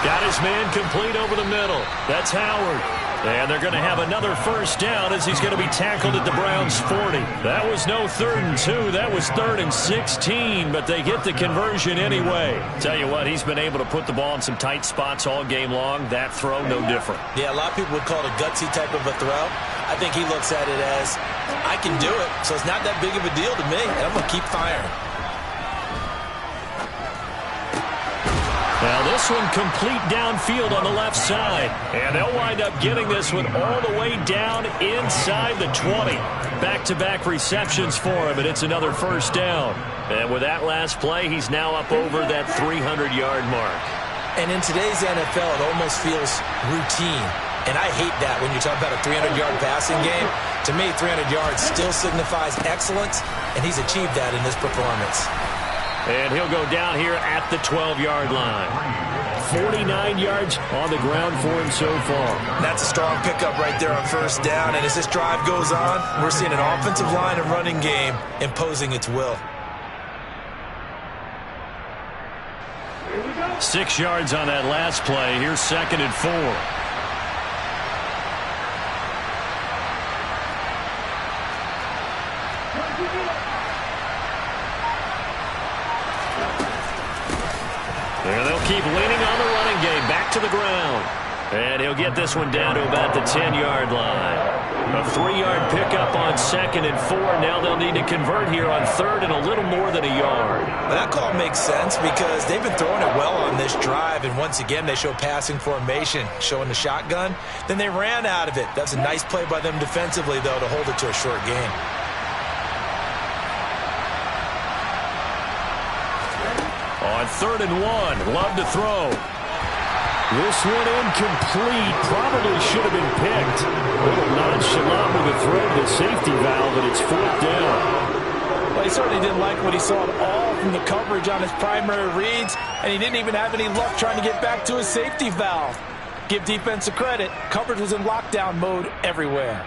Got his man complete over the middle. That's Howard. And they're going to have another first down as he's going to be tackled at the Browns' 40. That was no 3rd and 2. That was 3rd and 16, but they get the conversion anyway. Tell you what, he's been able to put the ball in some tight spots all game long. That throw, no different. Yeah, a lot of people would call it a gutsy type of a throw. I think he looks at it as, I can do it, so it's not that big of a deal to me, and I'm going to keep firing. Now this one complete downfield on the left side. And they'll wind up getting this one all the way down inside the 20. Back-to-back receptions for him, and it's another first down. And with that last play, he's now up over that 300-yard mark. And in today's NFL, it almost feels routine. And I hate that when you talk about a 300-yard passing game. To me, 300 yards still signifies excellence, and he's achieved that in this performance. And he'll go down here at the 12-yard line. 49 yards on the ground for him so far. That's a strong pickup right there on first down. And as this drive goes on, we're seeing an offensive line and running game imposing its will. 6 yards on that last play. Here's 2nd and 4. And they'll keep leaning on the running game. Back to the ground. And he'll get this one down to about the 10-yard line. A 3-yard pickup on 2nd and 4. Now they'll need to convert here on 3rd and a little more than a yard. Well, that call makes sense because they've been throwing it well on this drive. And once again, they show passing formation, showing the shotgun. Then they ran out of it. That's a nice play by them defensively, though, to hold it to a short gain. On 3rd and 1, Love to throw. This one incomplete. Probably should have been picked. A little nonchalant with the throw to the safety valve, and it's 4th down. Well, he certainly didn't like what he saw at all from the coverage on his primary reads, and he didn't even have any luck trying to get back to his safety valve. Give defense a credit. Coverage was in lockdown mode everywhere.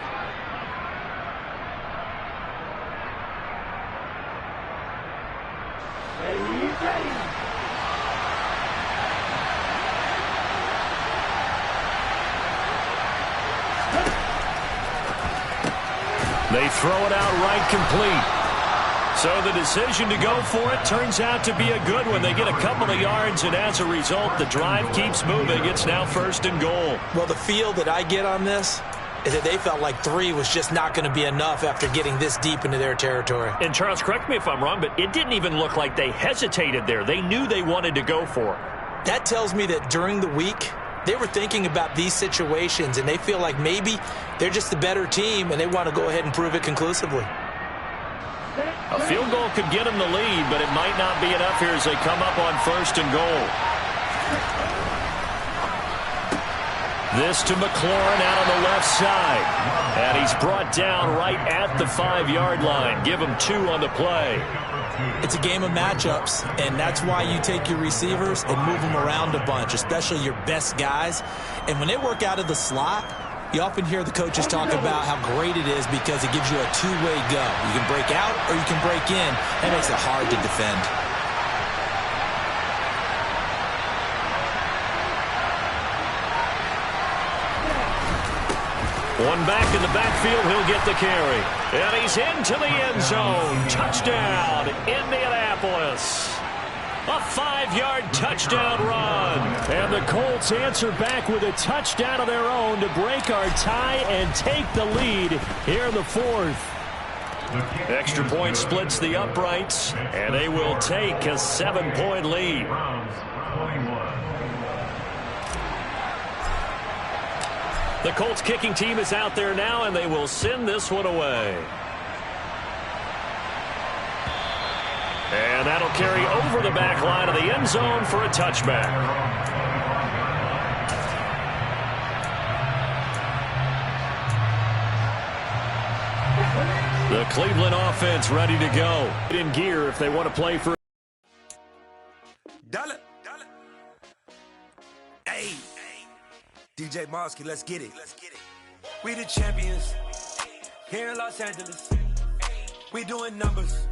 They throw it out right complete. So the decision to go for it turns out to be a good one. They get a couple of yards, and as a result, the drive keeps moving. It's now 1st and goal. Well, the feel that I get on this is that they felt like 3 was just not going to be enough after getting this deep into their territory. And, Charles, correct me if I'm wrong, but it didn't even look like they hesitated there. They knew they wanted to go for it. That tells me that during the week, they were thinking about these situations, and they feel like maybe they're just the better team, and they want to go ahead and prove it conclusively. A field goal could get them the lead, but it might not be enough here as they come up on 1st and goal. This to McLaurin out on the left side. And he's brought down right at the 5-yard line. Give him 2 on the play. It's a game of matchups, and that's why you take your receivers and move them around a bunch, especially your best guys. And when they work out of the slot, you often hear the coaches talk about how great it is because it gives you a two-way go. You can break out or you can break in. That makes it hard to defend. One back in the backfield, he'll get the carry. And he's into the end zone. Touchdown, Indianapolis. A 5-yard touchdown run. And the Colts answer back with a touchdown of their own to break our tie and take the lead here in the 4th. Extra point splits the uprights, and they will take a 7-point lead. The Colts kicking team is out there now, and they will send this one away. And that'll carry over the back line of the end zone for a touchback. The Cleveland offense ready to go. In gear if they want to play for. Dollar. Hey. DJ Mosky, let's get it. We the champions here in Los Angeles. We doing numbers.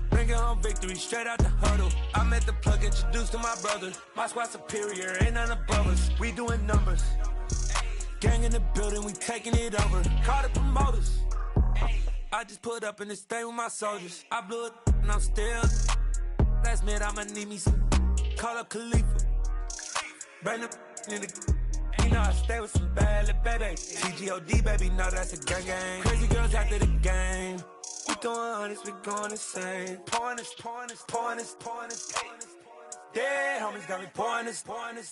Bringing home victory straight out the huddle. I'm at the plug, introduced to my brother. My squad superior, ain't none above us. We doing numbers. Gang in the building, we taking it over. Call the promoters. I just put up in this thing with my soldiers. I blew it and I'm still. Last minute, I'ma need me some. Call up Khalifa. Bring the in the. You know I stay with some bad little baby. TGOD, baby, know that's a gang gang. Crazy girls after the game. We doing honest, we going insane. Pouring this. Dead homies got me pouring this.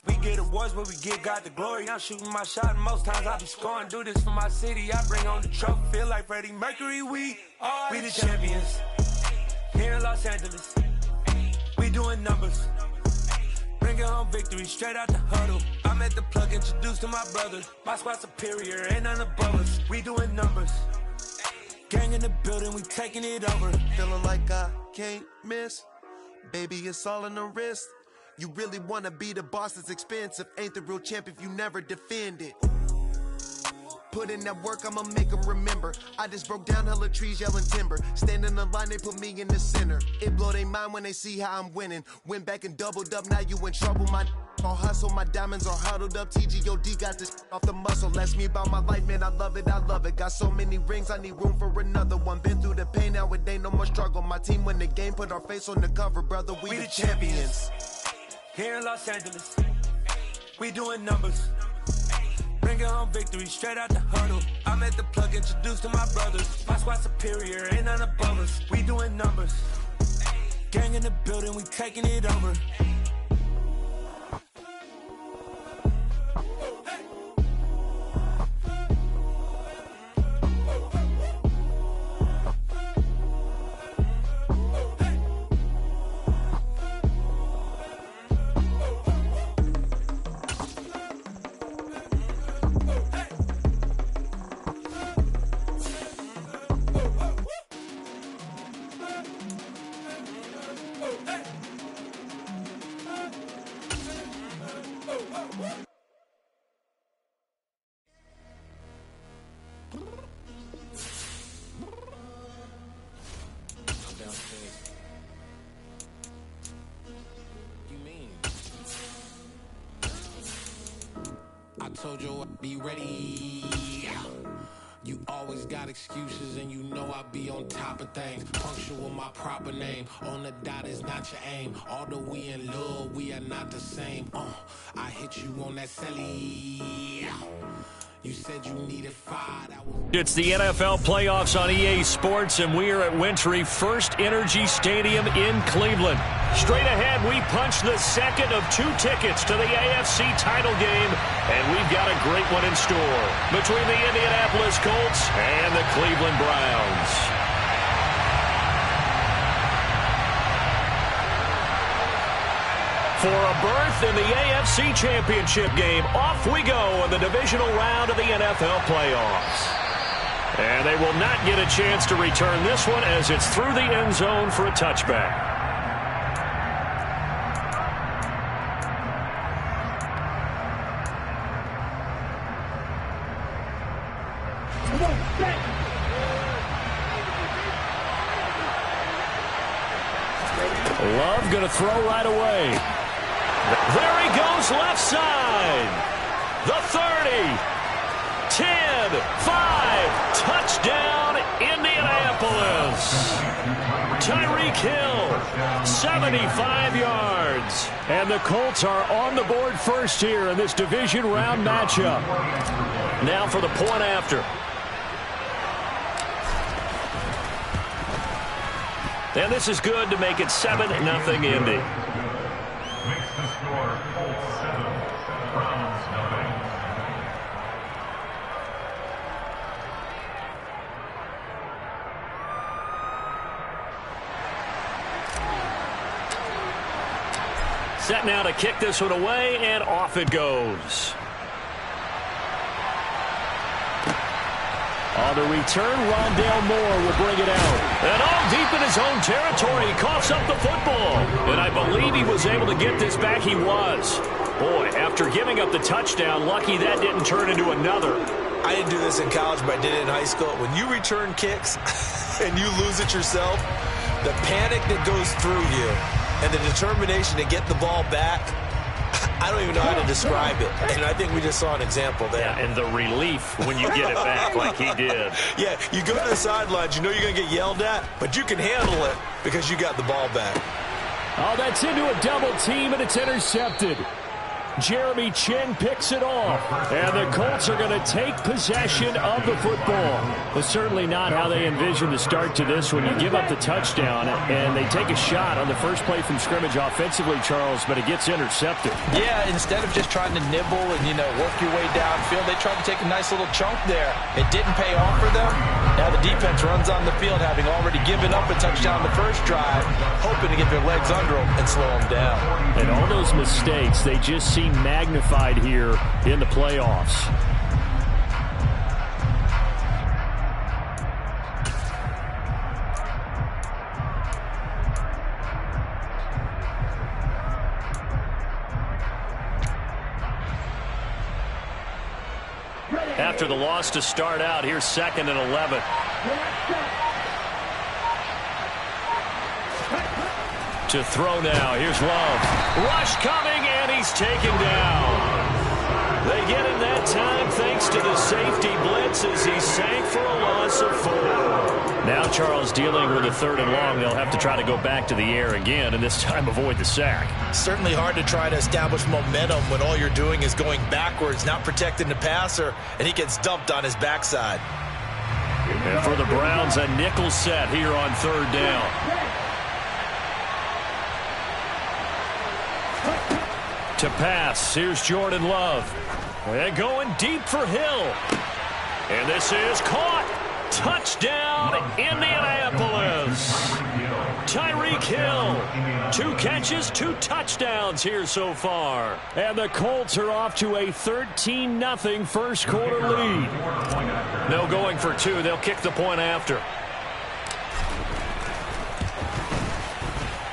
We get awards, but we give God the glory. I'm shooting my shot, and most times I be scoring. Do this for my city, I bring on the trophy. Feel like Freddie Mercury, we the champions. Here in Los Angeles, we doing numbers. Bringing home victory straight out the huddle. I'm at the plug, introduced to my brothers. My squad superior, ain't none above us. We doing numbers. Gang in the building, we taking it over. Feeling like I can't miss. Baby, it's all in the wrist. You really wanna be the boss, it's expensive. Ain't the real champ if you never defend it. Put in that work, I'ma make them remember. I just broke down hella trees, yelling timber. Standing in the line, they put me in the center. It blow their mind when they see how I'm winning. Went back and doubled up, now you in trouble. My all hustle, my diamonds are huddled up. TGOD got this off the muscle. Ask me about my life, man, I love it. Got so many rings, I need room for another one. Been through the pain, now it ain't no more struggle. My team win the game, put our face on the cover, brother. We the champions. Here in Los Angeles, we doing numbers. Bringing home victory straight out the huddle. I'm at the plug, introduced to my brothers. My squad superior, ain't none above us. We doing numbers. Gang in the building, we taking it over. I told you I'd be ready. You always got excuses and you know I be on top of things. Punctual my proper name. On the dot is not your aim. Although we in love, we are not the same. I hit you on that celly. You said you needed 5. It's the NFL playoffs on EA Sports, and we are at Wintry First Energy Stadium in Cleveland. Straight ahead, we punch the second of 2 tickets to the AFC title game, and we've got a great one in store between the Indianapolis Colts and the Cleveland Browns. For a berth in the AFC Championship game, off we go in the divisional round of the NFL playoffs. And they will not get a chance to return this one as it's through the end zone for a touchback. Love going to throw right away. There he goes, left side. The 30, 10, 5, touchdown, Indianapolis. Tyreek Hill, 75 yards. And the Colts are on the board first here in this division round matchup. Now for the point after. And this is good to make it 7-0 Indy. Makes the score Colts 7, Browns 0. Set now to kick this one away, and off it goes. On the return, Rondale Moore will bring it out. And all deep in his own territory, he coughs up the football. And I believe he was able to get this back. He was. Boy, after giving up the touchdown, lucky that didn't turn into another. I didn't do this in college, but I did it in high school. When you return kicks and you lose it yourself, the panic that goes through you and the determination to get the ball back, I don't even know how to describe it, and I think we just saw an example there. Yeah, and the relief when you get it back like he did. Yeah, you go to the sidelines, you know you're going to get yelled at, but you can handle it because you got the ball back. Oh, that's into a double team, and it's intercepted. Jeremy Chin picks it off, and the Colts are going to take possession of the football. But certainly not how they envision the start to this when you give up the touchdown, and they take a shot on the first play from scrimmage offensively, Charles, but it gets intercepted. Yeah, instead of just trying to nibble and, work your way downfield, they tried to take a nice little chunk there. It didn't pay off for them. Now the defense runs on the field, having already given up a touchdown the first drive, hoping to get their legs under them and slow them down. And all those mistakes, they just seem magnified here in the playoffs. After the loss to start out, here's 2nd and 11. To throw now. Here's Love. Rush coming, and he's taken down. They get him that time thanks to the safety blitz as he sank for a loss of 4. Now Charles dealing with a 3rd and long. They'll have to try to go back to the air again, and this time avoid the sack. Certainly hard to try to establish momentum when all you're doing is going backwards, not protecting the passer, and he gets dumped on his backside. And for the Browns, a nickel set here on 3rd down. To pass, here's Jordan Love. And going deep for Hill. And this is caught. Touchdown, Indianapolis. Tyreek Hill. 2 catches, 2 touchdowns here so far. And the Colts are off to a 13-0 first quarter lead. No going for 2. They'll kick the point after.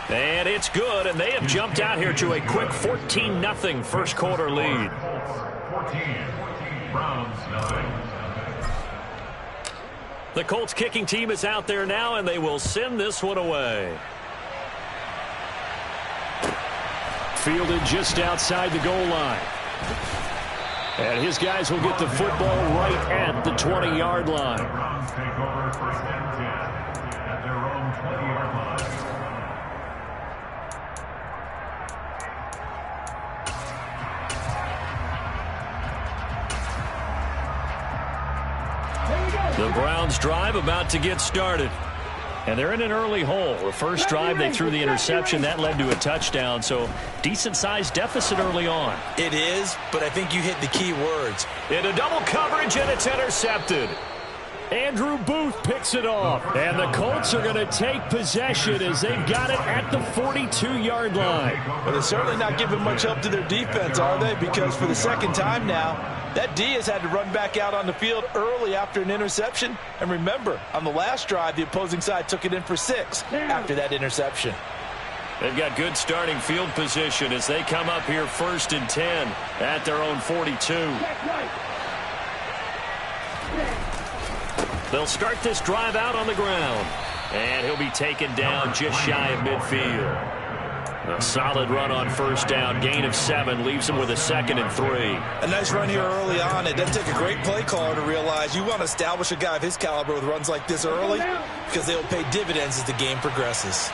And it's good, and they have jumped out here to a quick 14-0 first quarter lead. 14, Browns nothing. The Colts kicking team is out there now, and they will send this one away. Fielded just outside the goal line. And his guys will get the football right at the 20-yard line. The Browns take over 1st and 10 at their own 20-yard line. The Browns drive about to get started. And they're in an early hole. The first drive, they threw the interception. That led to a touchdown, so decent-sized deficit early on. It is, but I think you hit the key words. Into double coverage, and it's intercepted. Andrew Booth picks it off. And the Colts are going to take possession as they've got it at the 42-yard line. Well, they're certainly not giving much help to their defense, are they? Because for the second time now, that D has had to run back out on the field early after an interception. And remember, on the last drive, the opposing side took it in for 6 after that interception. They've got good starting field position as they come up here 1st and 10 at their own 42. They'll start this drive out on the ground. And he'll be taken down just shy of midfield. A solid run on 1st down. Gain of 7 leaves him with a 2nd and 3. A nice run here early on. It doesn't take a great play caller to realize you want to establish a guy of his caliber with runs like this early because they will pay dividends as the game progresses.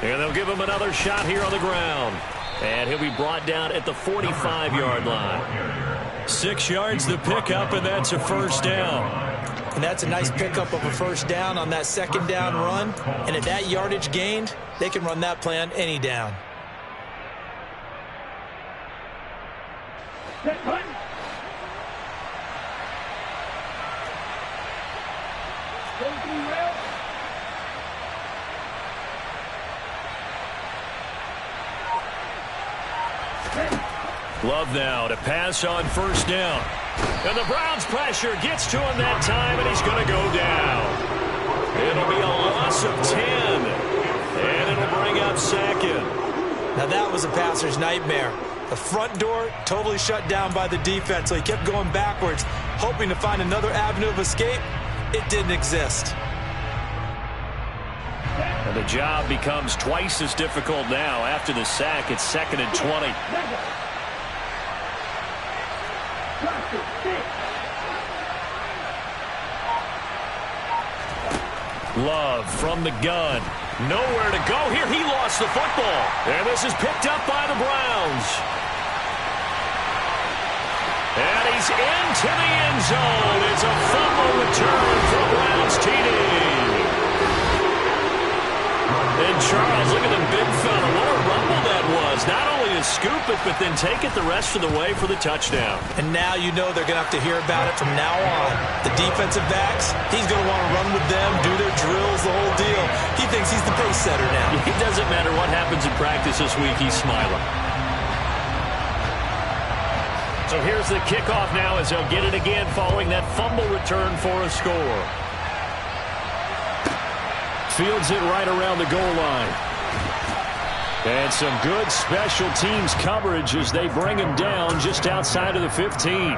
And they'll give him another shot here on the ground. And he'll be brought down at the 45-yard line. 6 yards to pick up, and that's a 1st down. And that's a nice pickup of a 1st down on that 2nd down run. And at that yardage gained, they can run that play on any down. Love now to pass on 1st down. And the Browns pressure gets to him that time, and he's going to go down. It'll be a loss of 10. And it'll bring up 2nd. Now that was a passer's nightmare. The front door totally shut down by the defense, so he kept going backwards, hoping to find another avenue of escape. It didn't exist. And the job becomes twice as difficult now. After the sack, it's 2nd and 20. Love from the gun. Nowhere to go here. He lost the football. And this is picked up by the Browns. And he's into the end zone. It's a fumble return for Browns TD. And Charles, look at the big fella. What a rumble that was. Not only to scoop it, but then take it the rest of the way for the touchdown. And now you know they're going to have to hear about it from now on. The defensive backs, he's going to want to run with them, do their drills, the whole deal. He thinks he's the pace setter now. It doesn't matter what happens in practice this week. He's smiling. So here's the kickoff now as they'll get it again following that fumble return for a score. Fields it right around the goal line. And some good special teams coverage as they bring him down just outside of the 15.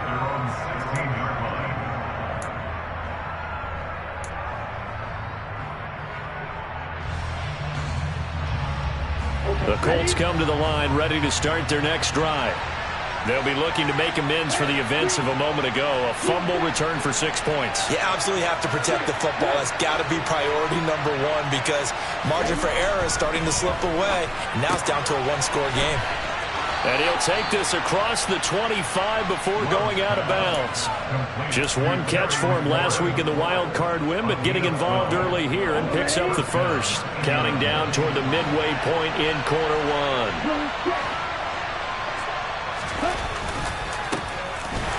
The Colts come to the line ready to start their next drive. They'll be looking to make amends for the events of a moment ago. A fumble return for 6 points. You absolutely have to protect the football. That's got to be priority number one because margin for error is starting to slip away. Now it's down to a one-score game. And he'll take this across the 25 before going out of bounds. Just one catch for him last week in the wild card win, but getting involved early here and picks up the first. Counting down toward the midway point in quarter one.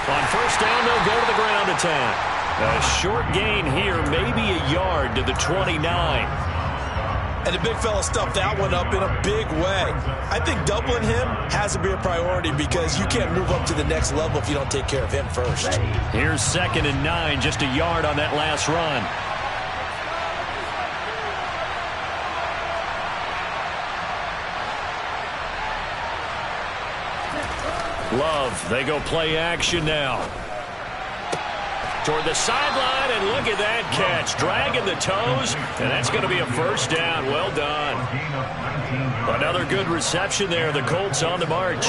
On first down, they'll go to the ground attack. A short gain here, maybe a yard to the 29. And the big fella stuffed that one up in a big way. I think doubling him has to be a priority because you can't move up to the next level if you don't take care of him first. Here's 2nd and 9, just a yard on that last run. Love, they go play action now. Toward the sideline, and look at that catch. Dragging the toes, and that's going to be a first down. Well done. Another good reception there. The Colts on the march.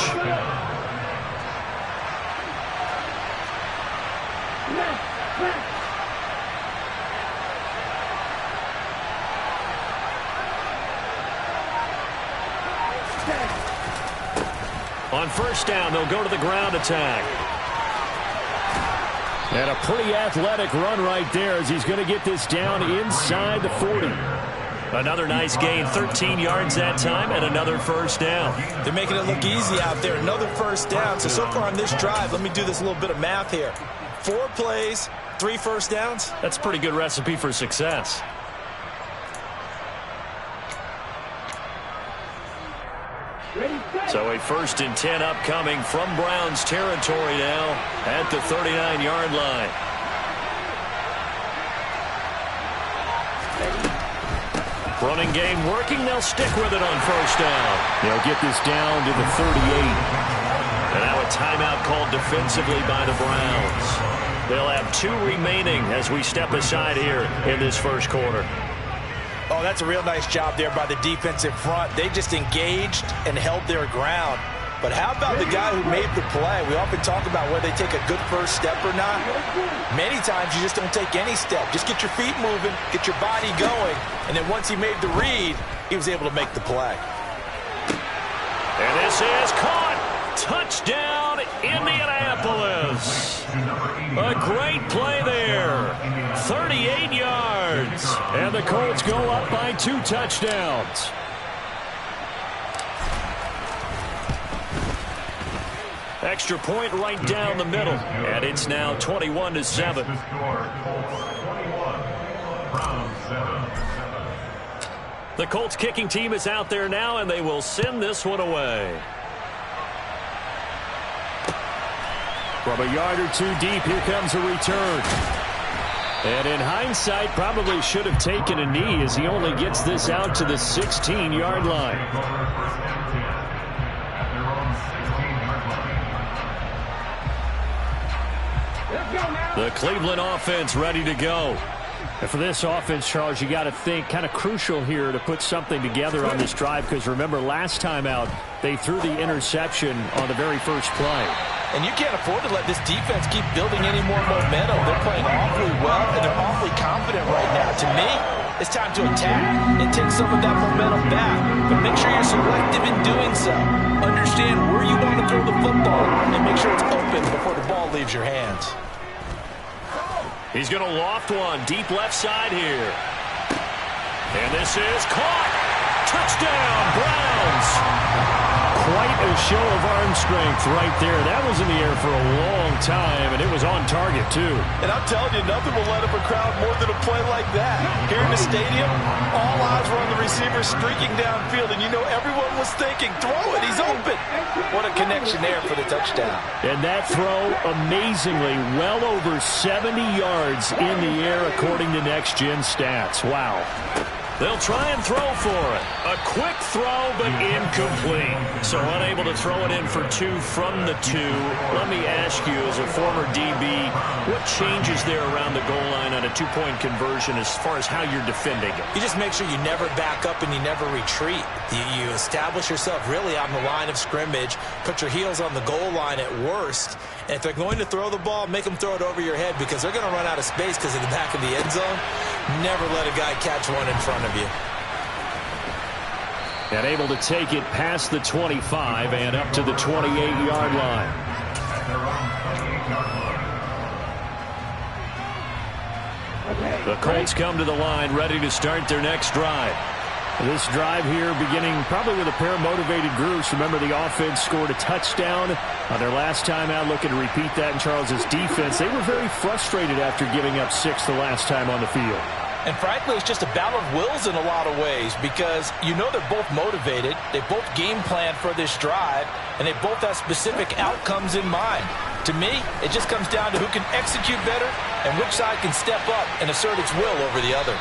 On first down, they'll go to the ground attack. And a pretty athletic run right there as he's going to get this down inside the 40. Another nice gain, 13 yards that time, and another first down. They're making it look easy out there. Another first down. So far on this drive, let me do this little bit of math here. 4 plays, 3 first downs. That's a pretty good recipe for success. So a 1st and 10 upcoming from Browns territory now at the 39-yard line. Running game working. They'll stick with it on first down. They'll get this down to the 38. And now a timeout called defensively by the Browns. They'll have 2 remaining as we step aside here in this first quarter. Oh, that's a real nice job there by the defensive front. They just engaged and held their ground. But how about the guy who made the play? We often talk about whether they take a good first step or not. Many times you just don't take any step. Just get your feet moving, get your body going, and then once he made the read, he was able to make the play. And this is caught. Touchdown, Indianapolis. A great play there. 38 yards. And the Colts go up by 2 touchdowns. Extra point right down the middle. And it's now 21-7. The Colts kicking team is out there now, and they will send this one away. From a yard or 2 deep, here comes a return. And in hindsight, probably should have taken a knee as he only gets this out to the 16-yard line. The Cleveland offense ready to go. And for this offense, Charles, you got to think kind of crucial here to put something together on this drive, because remember last time out they threw the interception on the very first play. And you can't afford to let this defense keep building any more momentum. They're playing awfully well, and they're awfully confident right now. To me, it's time to attack and take some of that momentum back. But make sure you're selective in doing so. Understand where you want to throw the football and make sure it's open before the ball leaves your hands. He's going to loft one deep left side here. And this is caught. Touchdown, Browns. Quite a show of arm strength right there. That was in the air for a long time, and it was on target, too. And I'm telling you, nothing will light up a crowd more than a play like that. Here in the stadium, all eyes were on the receiver streaking downfield, and you know everyone was thinking, throw it, he's open. What a connection there for the touchdown. And that throw, amazingly, well over 70 yards in the air, according to Next Gen Stats. Wow. They'll try and throw for it. A quick throw, but incomplete. So unable to throw it in for 2 from the 2. Let me ask you, as a former DB, what changes there around the goal line on a 2-point conversion as far as how you're defending it? You just make sure you never back up and you never retreat. You establish yourself really on the line of scrimmage, put your heels on the goal line at worst, and if they're going to throw the ball, make them throw it over your head, because they're going to run out of space because of the back of the end zone. Never let a guy catch one in front of you. And able to take it past the 25 and up to the 28-yard line. The Colts come to the line, ready to start their next drive. This drive here beginning probably with a pair of motivated groups. Remember, the offense scored a touchdown on their last time out, looking to repeat that in Charles's defense. They were very frustrated after giving up 6 the last time on the field. And frankly, it's just a battle of wills in a lot of ways, because you know they're both motivated, they both game plan for this drive, and they both have specific outcomes in mind. To me, it just comes down to who can execute better and which side can step up and assert its will over the other.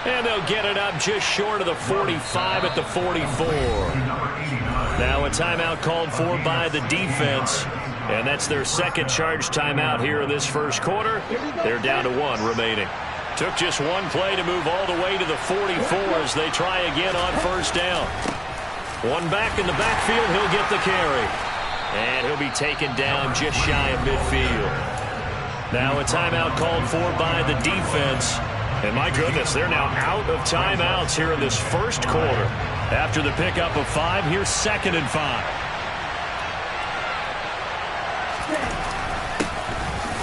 And they'll get it up just short of the 45 at the 44. Now a timeout called for by the defense, and that's their second charge timeout here in this first quarter. They're down to 1 remaining. Took just one play to move all the way to the 44 as they try again on first down. One back in the backfield, he'll get the carry. And he'll be taken down just shy of midfield. Now a timeout called for by the defense. And my goodness, they're now out of timeouts here in this first quarter. After the pickup of 5, here's 2nd and 5.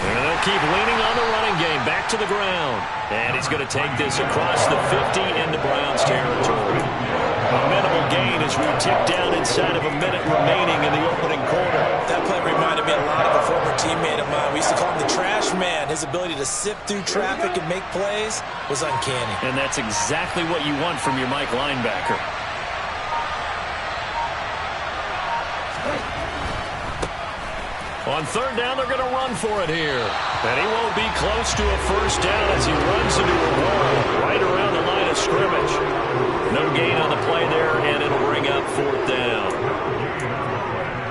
And they'll keep leaning on the running game. Back to the ground. And he's going to take this across the 50 into Browns territory. A minimal gain as we tick down inside of a minute remaining in the opening quarter. That play reminded me a lot of a former teammate of mine. We used to call him the trash man. His ability to sift through traffic and make plays was uncanny. And that's exactly what you want from your Mike linebacker. On third down, they're going to run for it here. And he won't be close to a first down as he runs into a wall right around the line of scrimmage. No gain on the play there, and it'll bring up 4th down.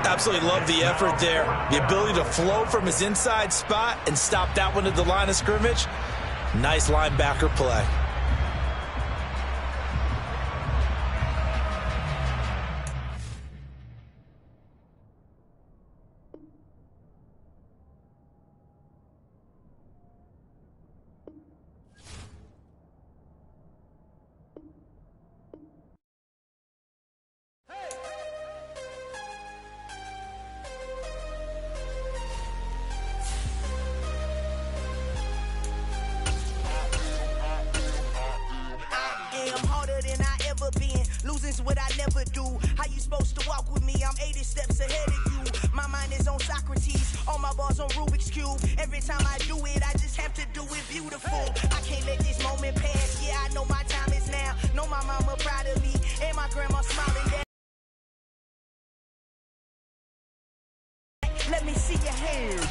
Absolutely love the effort there. The ability to flow from his inside spot and stop that one at the line of scrimmage. Nice linebacker play. Losing's what I never do. How you supposed to walk with me? I'm 80 steps ahead of you. My mind is on Socrates, all my bars on Rubik's Cube. Every time I do it, I just have to do it beautiful. I can't let this moment pass. Yeah, I know my time is now. Know my mama proud of me, and my grandma smiling down. Let me see your hands.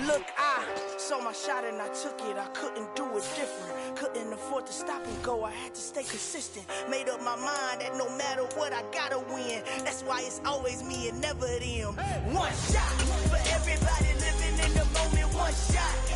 Look, I saw my shot and I took it. I couldn't do it different. Couldn't afford to stop and go. I had to stay consistent. Made up my mind that no matter what, I gotta win. That's why it's always me and never them. One shot for everybody living in the moment. One shot.